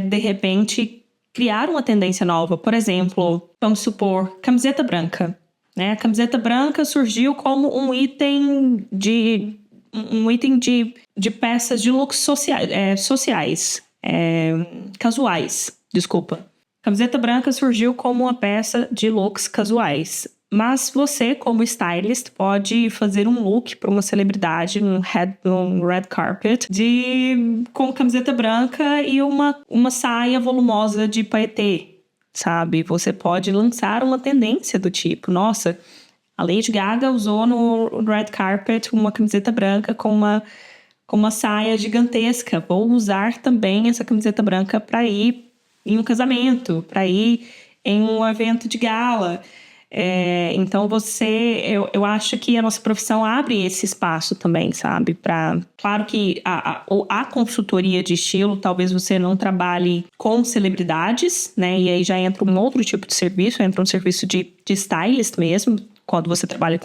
de repente, criar uma tendência nova. Por exemplo, vamos supor, camiseta branca. Né? A camiseta branca surgiu como um item de peças de looks sociais, casuais, desculpa. Camiseta branca surgiu como uma peça de looks casuais. Mas você, como stylist, pode fazer um look para uma celebridade, um red carpet, com camiseta branca e uma saia volumosa de paetê, sabe? Você pode lançar uma tendência do tipo, nossa, a Lady Gaga usou no red carpet uma camiseta branca com uma saia gigantesca. Vou usar também essa camiseta branca para ir em um casamento, para ir em um evento de gala. Então eu acho que a nossa profissão abre esse espaço também, sabe? Claro que a consultoria de estilo, talvez você não trabalhe com celebridades, né? E aí já entra um outro tipo de serviço, entra um serviço de stylist mesmo, quando você trabalha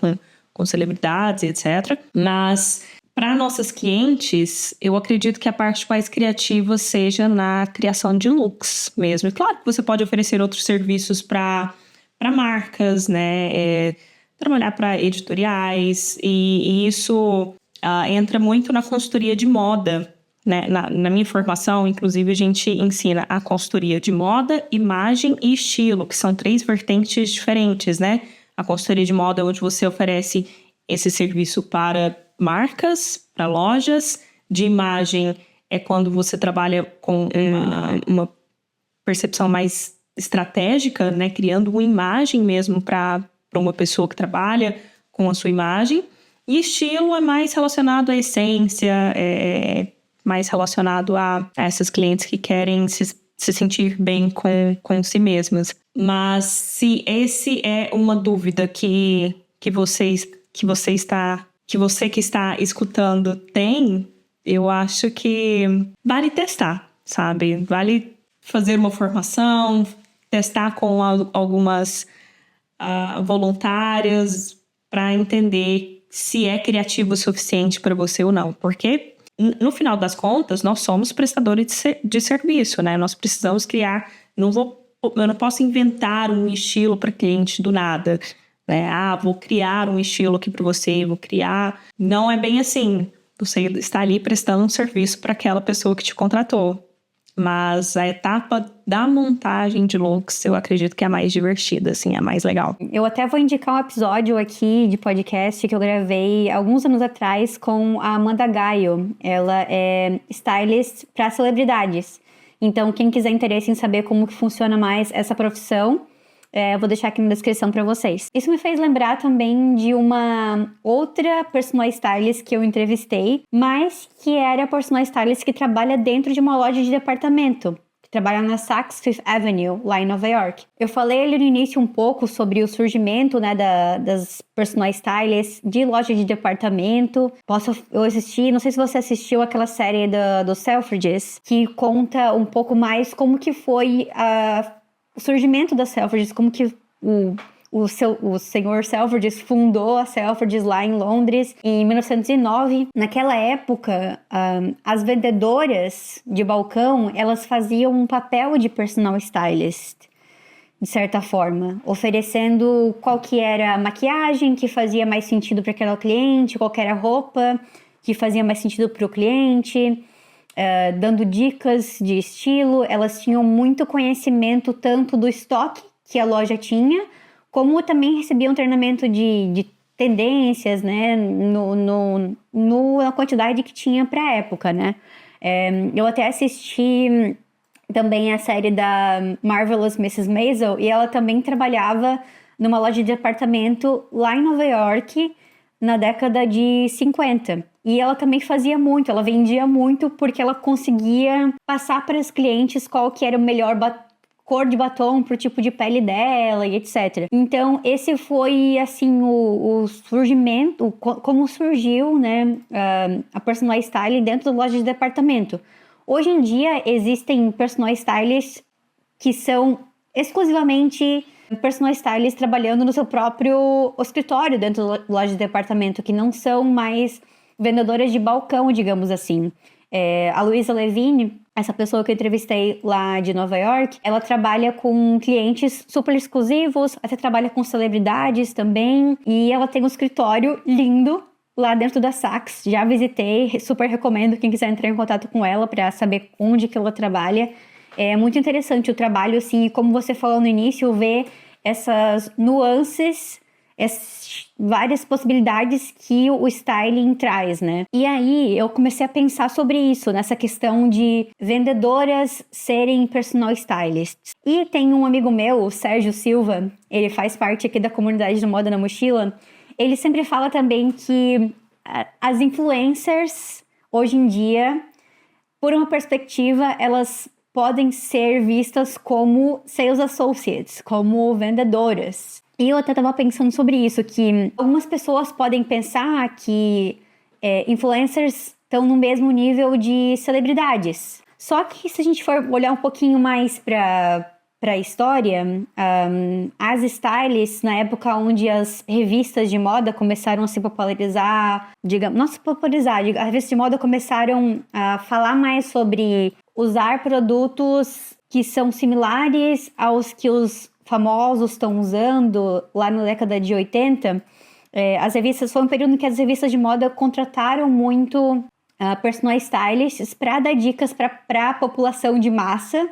com celebridades, etc. Mas para nossas clientes, eu acredito que a parte mais criativa seja na criação de looks mesmo. E claro que você pode oferecer outros serviços para marcas, né? Trabalhar para editoriais, e isso entra muito na consultoria de moda, né? Na minha formação, inclusive, a gente ensina a consultoria de moda, imagem e estilo, que são 3 vertentes diferentes, né? A consultoria de moda é onde você oferece esse serviço para marcas, para lojas. De imagem é quando você trabalha com uma percepção mais estratégica, né? Criando uma imagem mesmo para uma pessoa que trabalha com a sua imagem. E estilo é mais relacionado à essência, mais relacionado a essas clientes que querem se sentir bem com si mesmas. Mas se esse é uma dúvida que você que está escutando tem, eu acho que vale testar, sabe? Vale fazer uma formação, testar com algumas voluntárias para entender se é criativo o suficiente para você ou não. Porque, no final das contas, nós somos prestadores de serviço, né? Nós precisamos criar... Eu não posso inventar um estilo para cliente do nada, né? Vou criar um estilo aqui para você, vou criar... Não é bem assim. Você está ali prestando um serviço para aquela pessoa que te contratou. Mas a etapa da montagem de looks, eu acredito que é a mais divertida, assim, é a mais legal. Eu até vou indicar um episódio aqui de podcast que eu gravei alguns anos atrás com a Amanda Gaio. Ela é stylist para celebridades. Então, quem quiser interesse em saber como que funciona mais essa profissão, eu vou deixar aqui na descrição para vocês. Isso me fez lembrar também de uma outra personal stylist que eu entrevistei, mas que era a personal stylist que trabalha dentro de uma loja de departamento, que trabalha na Saks Fifth Avenue, lá em Nova York. Eu falei ali no início um pouco sobre o surgimento, né, das personal stylists de loja de departamento. Eu assisti, não sei se você assistiu aquela série do Selfridges, que conta um pouco mais como que foi o surgimento da Selfridges, como que o senhor Selfridges fundou a Selfridges lá em Londres em 1909. Naquela época, as vendedoras de balcão, elas faziam um papel de personal stylist, de certa forma, oferecendo qual que era a maquiagem que fazia mais sentido para aquela cliente, qual que era a roupa que fazia mais sentido para o cliente, dando dicas de estilo. Elas tinham muito conhecimento tanto do estoque que a loja tinha, como também recebiam treinamento de tendências, né, na quantidade que tinha para a época, né. Eu até assisti também a série da Marvelous Mrs. Maisel, e ela também trabalhava numa loja de departamento lá em Nova York, na década de 50. E ela também fazia muito, ela vendia muito porque ela conseguia passar para os clientes qual que era o melhor cor de batom pro tipo de pele dela e etc. Então, esse foi, assim, o surgimento, como surgiu, né, a personal styling dentro da loja de departamento. Hoje em dia, existem personal stylists que são exclusivamente personal stylists trabalhando no seu próprio escritório dentro da loja de departamento, que não são mais vendedoras de balcão, digamos assim. A Luisa Levine, essa pessoa que eu entrevistei lá de Nova York, ela trabalha com clientes super exclusivos, até trabalha com celebridades também, e ela tem um escritório lindo lá dentro da Saks. Já visitei, super recomendo quem quiser entrar em contato com ela para saber onde que ela trabalha. É muito interessante o trabalho, assim, e como você falou no início, ver essas nuances, várias possibilidades que o styling traz, né? E aí eu comecei a pensar sobre isso, nessa questão de vendedoras serem personal stylists. E tem um amigo meu, o Sérgio Silva, ele faz parte aqui da comunidade do Moda na Mochila. Ele sempre fala também que as influencers, hoje em dia, por uma perspectiva, elas podem ser vistas como sales associates, como vendedoras. E eu até estava pensando sobre isso, que algumas pessoas podem pensar que influencers estão no mesmo nível de celebridades. Só que se a gente for olhar um pouquinho mais para a história, as stylists, na época onde as revistas de moda começaram a se popularizar, as revistas de moda começaram a falar mais sobre usar produtos que são similares aos que os famosos estão usando lá na década de 80, as revistas, foi um período em que as revistas de moda contrataram muito personal stylists para dar dicas para a população de massa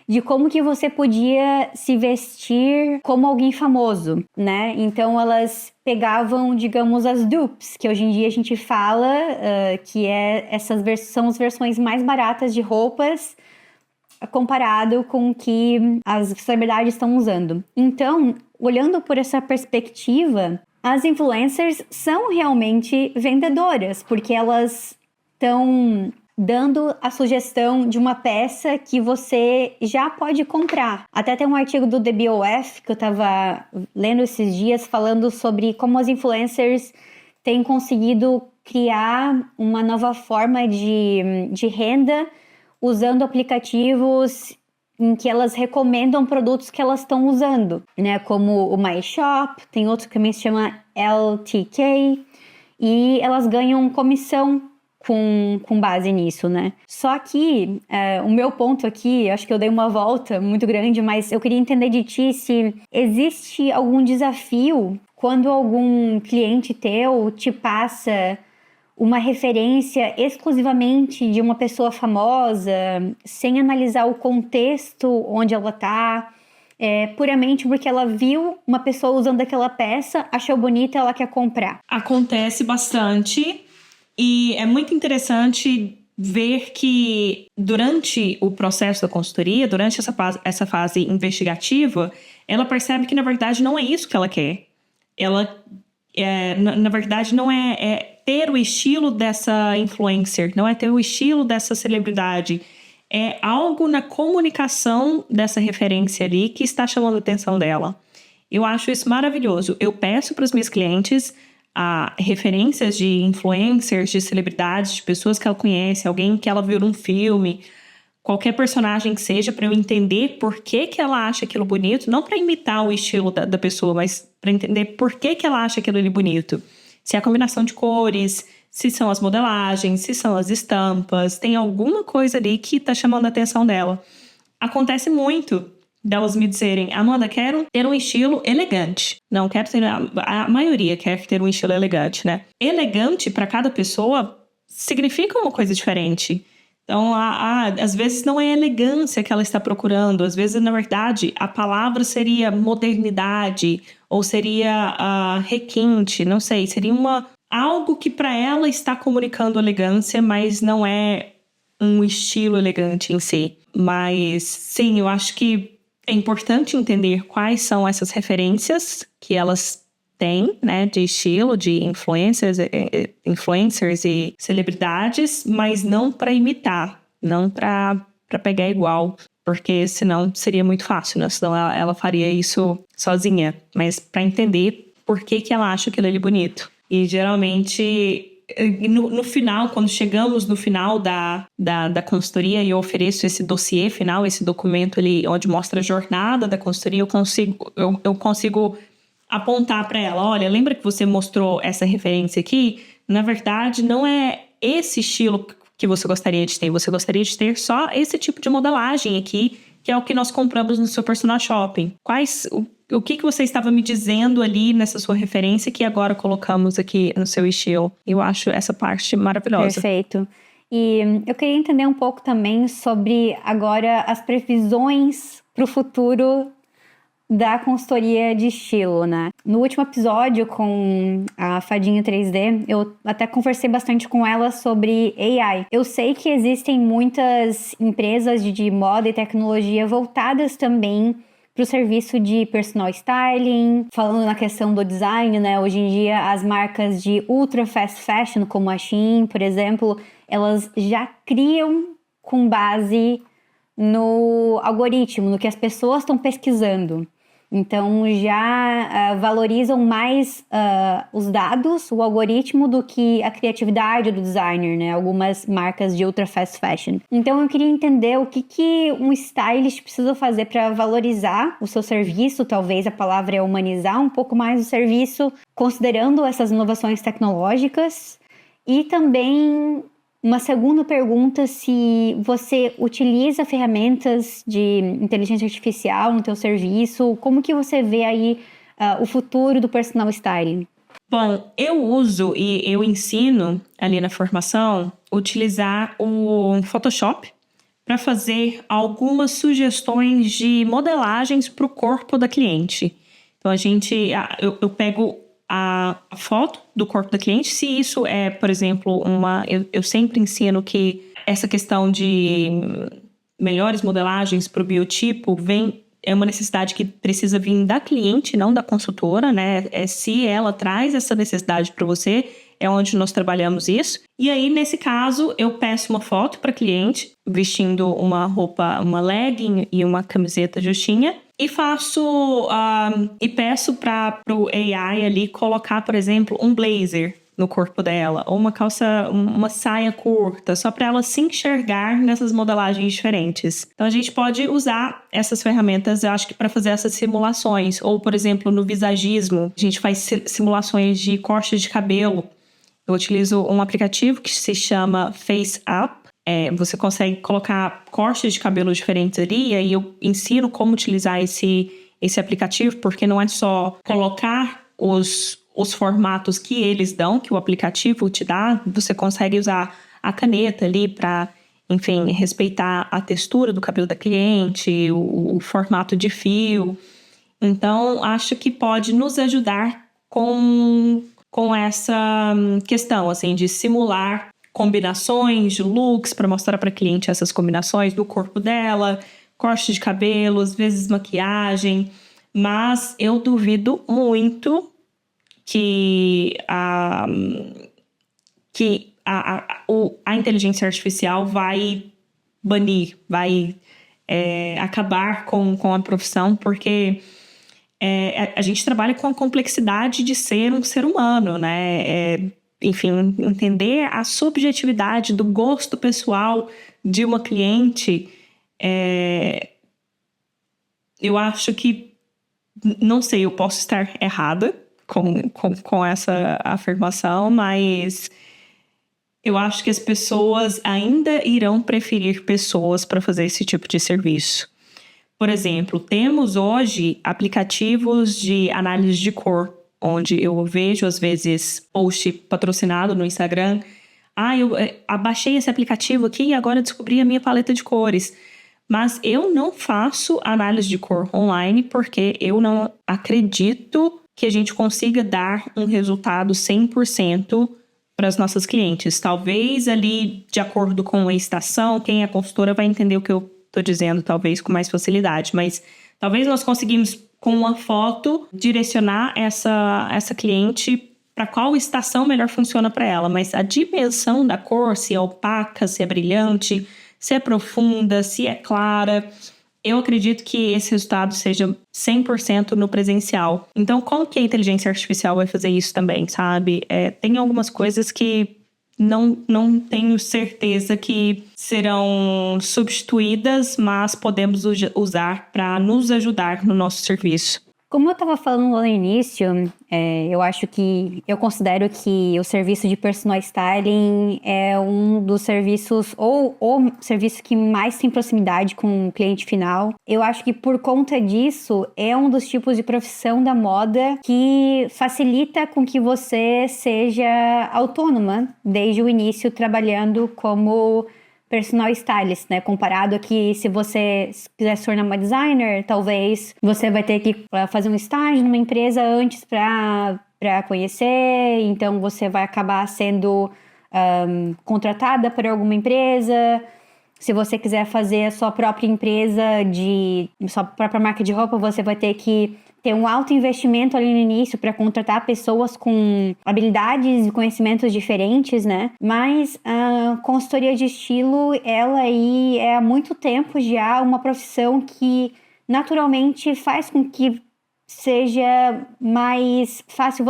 de como que você podia se vestir como alguém famoso, né? Então elas pegavam, digamos, as dupes, que hoje em dia a gente fala que são as versões mais baratas de roupas comparado com o que as celebridades estão usando. Então, olhando por essa perspectiva, as influencers são realmente vendedoras, porque elas estão dando a sugestão de uma peça que você já pode comprar. Até tem um artigo do DBOF que eu estava lendo esses dias falando sobre como as influencers têm conseguido criar uma nova forma de renda usando aplicativos em que elas recomendam produtos que elas estão usando, né? Como o My Shop, tem outro que também se chama LTK, e elas ganham comissão com base nisso, né? Só que o meu ponto aqui, acho que eu dei uma volta muito grande, mas eu queria entender de ti se existe algum desafio quando algum cliente teu te passa uma referência exclusivamente de uma pessoa famosa, sem analisar o contexto onde ela tá, puramente porque ela viu uma pessoa usando aquela peça, achou bonita e ela quer comprar. Acontece bastante e é muito interessante ver que durante o processo da consultoria, durante essa fase investigativa, ela percebe que na verdade não é isso que ela quer. Ela, na verdade, não é ter o estilo dessa influencer, não é ter o estilo dessa celebridade. É algo na comunicação dessa referência ali que está chamando a atenção dela. Eu acho isso maravilhoso. Eu peço para os meus clientes referências de influencers, de celebridades, de pessoas que ela conhece, alguém que ela viu num filme, qualquer personagem que seja, para eu entender por que ela acha aquilo bonito, não para imitar o estilo da pessoa, mas para entender por que ela acha aquilo ali bonito. Se é a combinação de cores, se são as modelagens, se são as estampas, tem alguma coisa ali que está chamando a atenção dela. Acontece muito delas me dizerem: Amanda, quero ter um estilo elegante. Não, quero ter... A maioria quer ter um estilo elegante, né? Elegante, para cada pessoa, significa uma coisa diferente. Então, às vezes não é elegância que ela está procurando. Às vezes, na verdade, a palavra seria modernidade ou seria requinte, não sei. Seria algo que para ela está comunicando elegância, mas não é um estilo elegante em si. Mas, sim, eu acho que é importante entender quais são essas referências que elas têm, né, de estilo, de influencers e celebridades, mas não para imitar, não para pegar igual, porque senão seria muito fácil, né? Senão ela faria isso sozinha, mas para entender por que ela acha aquilo ali bonito. E geralmente, no final, quando chegamos no final da consultoria e eu ofereço esse dossiê final, esse documento ali onde mostra a jornada da consultoria, eu consigo apontar para ela: olha, lembra que você mostrou essa referência aqui? Na verdade, não é esse estilo que você gostaria de ter. Você gostaria de ter só esse tipo de modelagem aqui, que é o que nós compramos no seu personal shopping. O que você estava me dizendo ali nessa sua referência que agora colocamos aqui no seu estilo? Eu acho essa parte maravilhosa. Perfeito. E eu queria entender um pouco também sobre agora as previsões para o futuro da consultoria de estilo, né? No último episódio com a Fadinha 3D, eu até conversei bastante com ela sobre AI. Eu sei que existem muitas empresas de moda e tecnologia voltadas também para o serviço de personal styling, falando na questão do design, né? Hoje em dia, as marcas de ultra fast fashion, como a Shein, por exemplo, elas já criam com base no algoritmo, no que as pessoas estão pesquisando. Então, já valorizam mais os dados, o algoritmo, do que a criatividade do designer, né? Algumas marcas de ultra fast fashion. Então, eu queria entender o que um stylist precisa fazer para valorizar o seu serviço. Talvez a palavra é humanizar um pouco mais o serviço, considerando essas inovações tecnológicas. E também uma segunda pergunta: se você utiliza ferramentas de inteligência artificial no teu serviço, como que você vê aí o futuro do personal styling? Bom, eu uso e eu ensino ali na formação utilizar o Photoshop para fazer algumas sugestões de modelagens para o corpo da cliente. Então, eu pego a foto do corpo da cliente. Se isso é, por exemplo, eu sempre ensino que essa questão de melhores modelagens para o biotipo, é uma necessidade que precisa vir da cliente, não da consultora, né? Se ela traz essa necessidade para você, é onde nós trabalhamos isso. E aí, nesse caso, eu peço uma foto para cliente, vestindo uma roupa, uma legging e uma camiseta justinha, e peço para o AI ali colocar, por exemplo, um blazer no corpo dela, ou uma saia curta, só para ela se enxergar nessas modelagens diferentes. Então a gente pode usar essas ferramentas, eu acho que para fazer essas simulações, ou por exemplo, no visagismo, a gente faz simulações de corte de cabelo. Eu utilizo um aplicativo que se chama Face Up. Você consegue colocar cortes de cabelo diferentes ali, e aí eu ensino como utilizar esse aplicativo, porque não é só colocar os formatos que eles dão, que o aplicativo te dá, você consegue usar a caneta ali para, enfim, respeitar a textura do cabelo da cliente, o formato de fio. Então, acho que pode nos ajudar com essa questão, assim, de simular combinações de looks para mostrar para a cliente essas combinações do corpo dela, corte de cabelo, às vezes maquiagem, mas eu duvido muito que a inteligência artificial vai banir, vai acabar com a profissão, porque a gente trabalha com a complexidade de ser um ser humano, né? Enfim, entender a subjetividade do gosto pessoal de uma cliente, eu acho que, não sei, eu posso estar errada com essa afirmação, mas eu acho que as pessoas ainda irão preferir pessoas para fazer esse tipo de serviço. Por exemplo, temos hoje aplicativos de análise de cor, onde eu vejo, às vezes, post patrocinado no Instagram. Eu abaixei esse aplicativo aqui e agora descobri a minha paleta de cores. Mas eu não faço análise de cor online porque eu não acredito que a gente consiga dar um resultado 100% para as nossas clientes. Talvez ali, de acordo com a estação, quem é consultora vai entender o que eu estou dizendo, talvez com mais facilidade. Mas talvez nós conseguimos, com uma foto, direcionar essa cliente para qual estação melhor funciona para ela. Mas a dimensão da cor, se é opaca, se é brilhante, se é profunda, se é clara, eu acredito que esse resultado seja 100% no presencial. Então, como que a inteligência artificial vai fazer isso também, sabe? Tem algumas coisas que não tenho certeza que serão substituídas, mas podemos usar para nos ajudar no nosso serviço. Como eu estava falando lá no início, eu considero que o serviço de personal styling é um dos serviços, ou o serviço que mais tem proximidade com o cliente final. Eu acho que por conta disso, é um dos tipos de profissão da moda que facilita com que você seja autônoma desde o início trabalhando como personal stylist, né? Comparado a que se você quiser se tornar uma designer, talvez você vai ter que fazer um estágio numa empresa antes para conhecer, então você vai acabar sendo contratada por alguma empresa. Se você quiser fazer a sua própria empresa, sua própria marca de roupa, você vai ter que ter um alto investimento ali no início para contratar pessoas com habilidades e conhecimentos diferentes, né? Mas a consultoria de estilo, ela aí é há muito tempo já uma profissão que naturalmente faz com que seja mais fácil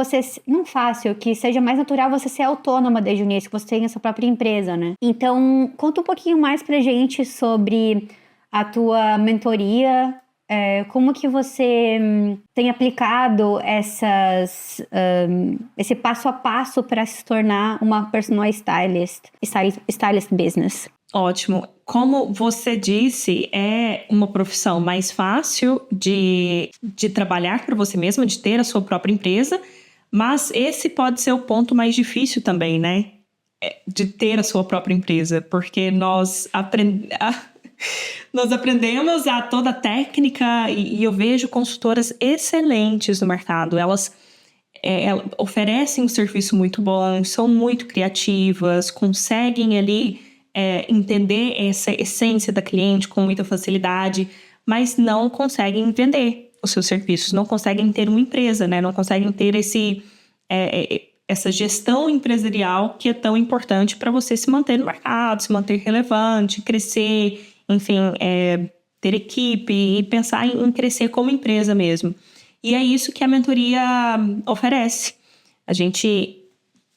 que seja mais natural você ser autônoma desde o início, que você tenha a sua própria empresa, né? Então, conta um pouquinho mais pra gente sobre a tua mentoria. Como que você tem aplicado esse passo a passo para se tornar uma personal stylist business? Ótimo. Como você disse, é uma profissão mais fácil de trabalhar para você mesma, de ter a sua própria empresa, mas esse pode ser o ponto mais difícil também, né? De ter a sua própria empresa, porque nós aprendemos a toda a técnica e eu vejo consultoras excelentes no mercado. Elas oferecem um serviço muito bom, são muito criativas, conseguem ali entender essa essência da cliente com muita facilidade, mas não conseguem vender os seus serviços, não conseguem ter uma empresa, né? Não conseguem ter essa gestão empresarial que é tão importante para você se manter no mercado, se manter relevante, crescer, enfim, ter equipe e pensar em crescer como empresa mesmo. E é isso que a mentoria oferece. A gente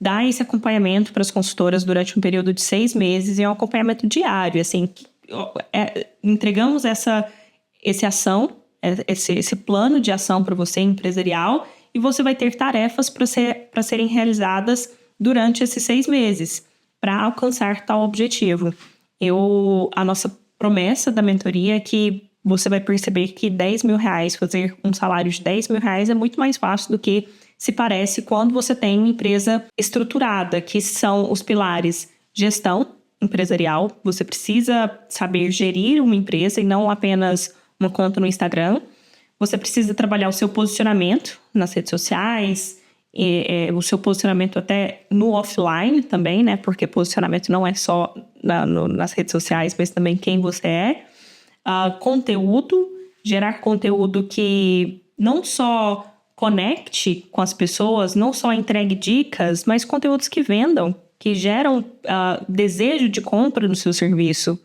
dá esse acompanhamento para as consultoras durante um período de 6 meses e é um acompanhamento diário, assim, entregamos esse plano de ação para você empresarial e você vai ter tarefas para serem realizadas durante esses 6 meses para alcançar tal objetivo. A nossa promessa da mentoria é que você vai perceber que R$10.000, fazer um salário de R$10.000 é muito mais fácil do que se parece quando você tem uma empresa estruturada, que são os pilares gestão empresarial. Você precisa saber gerir uma empresa e não apenas uma conta no Instagram. Você precisa trabalhar o seu posicionamento nas redes sociais, o seu posicionamento até no offline também, né? Porque posicionamento não é só nas redes sociais, mas também quem você é. Conteúdo, gerar conteúdo que não só conecte com as pessoas, não só entregue dicas, mas conteúdos que vendam, que geram desejo de compra no seu serviço.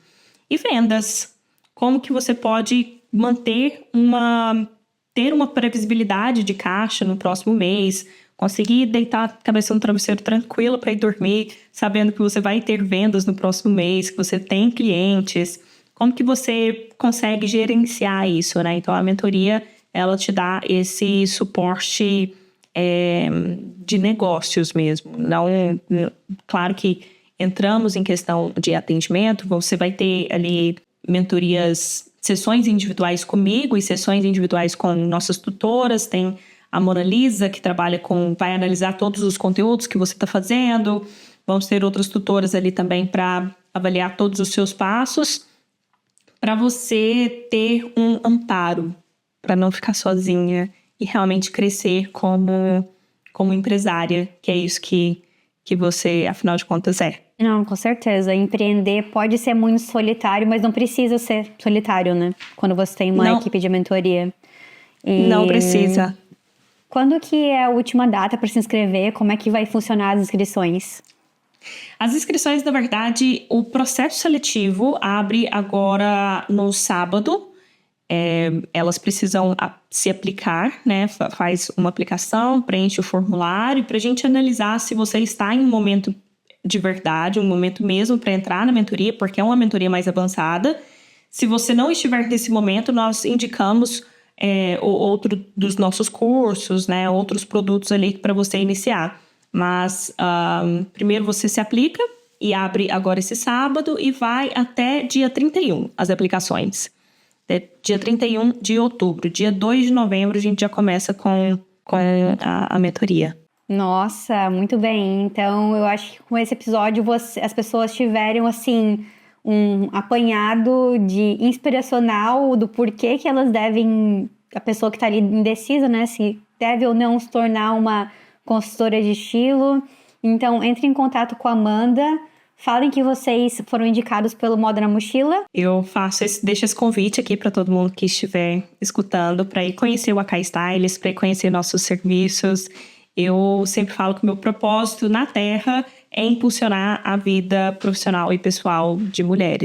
E vendas. Como que você pode ter uma previsibilidade de caixa no próximo mês, conseguir deitar a cabeça no travesseiro tranquilo para ir dormir, sabendo que você vai ter vendas no próximo mês, que você tem clientes. Como que você consegue gerenciar isso, né? Então, a mentoria, ela te dá esse suporte de negócios mesmo. Não, claro que entramos em questão de atendimento, você vai ter ali mentorias, sessões individuais comigo e sessões individuais com nossas tutoras. Tem a Mona Lisa, que vai analisar todos os conteúdos que você está fazendo. Vamos ter outras tutoras ali também para avaliar todos os seus passos, para você ter um amparo, para não ficar sozinha e realmente crescer como empresária, que é isso que você, afinal de contas, é. Não, com certeza. Empreender pode ser muito solitário, mas não precisa ser solitário, né? Quando você tem uma equipe de mentoria. Não precisa. Quando que é a última data para se inscrever? Como é que vai funcionar as inscrições? As inscrições, na verdade, o processo seletivo abre agora no sábado. Elas precisam se aplicar, né? Faz uma aplicação, preenche o formulário para a gente analisar se você está em um momento de verdade, um momento mesmo para entrar na mentoria, porque é uma mentoria mais avançada. Se você não estiver nesse momento, nós indicamos outro dos nossos cursos, né? Outros produtos ali para você iniciar. Mas primeiro você se aplica e abre agora esse sábado e vai até dia 31 as aplicações. Dia 31 de outubro. Dia 2 de novembro a gente já começa com a mentoria. Nossa, muito bem. Então, eu acho que com esse episódio as pessoas tiveram, assim, um apanhado de inspiracional do porquê que elas devem, a pessoa que está ali indecisa, né, se deve ou não se tornar uma consultora de estilo. Então, entre em contato com a Amanda. Falem que vocês foram indicados pelo Moda na Mochila. Eu deixo esse convite aqui para todo mundo que estiver escutando, para ir conhecer o Akai Styles, para ir conhecer nossos serviços. Eu sempre falo que o meu propósito na Terra é impulsionar a vida profissional e pessoal de mulheres.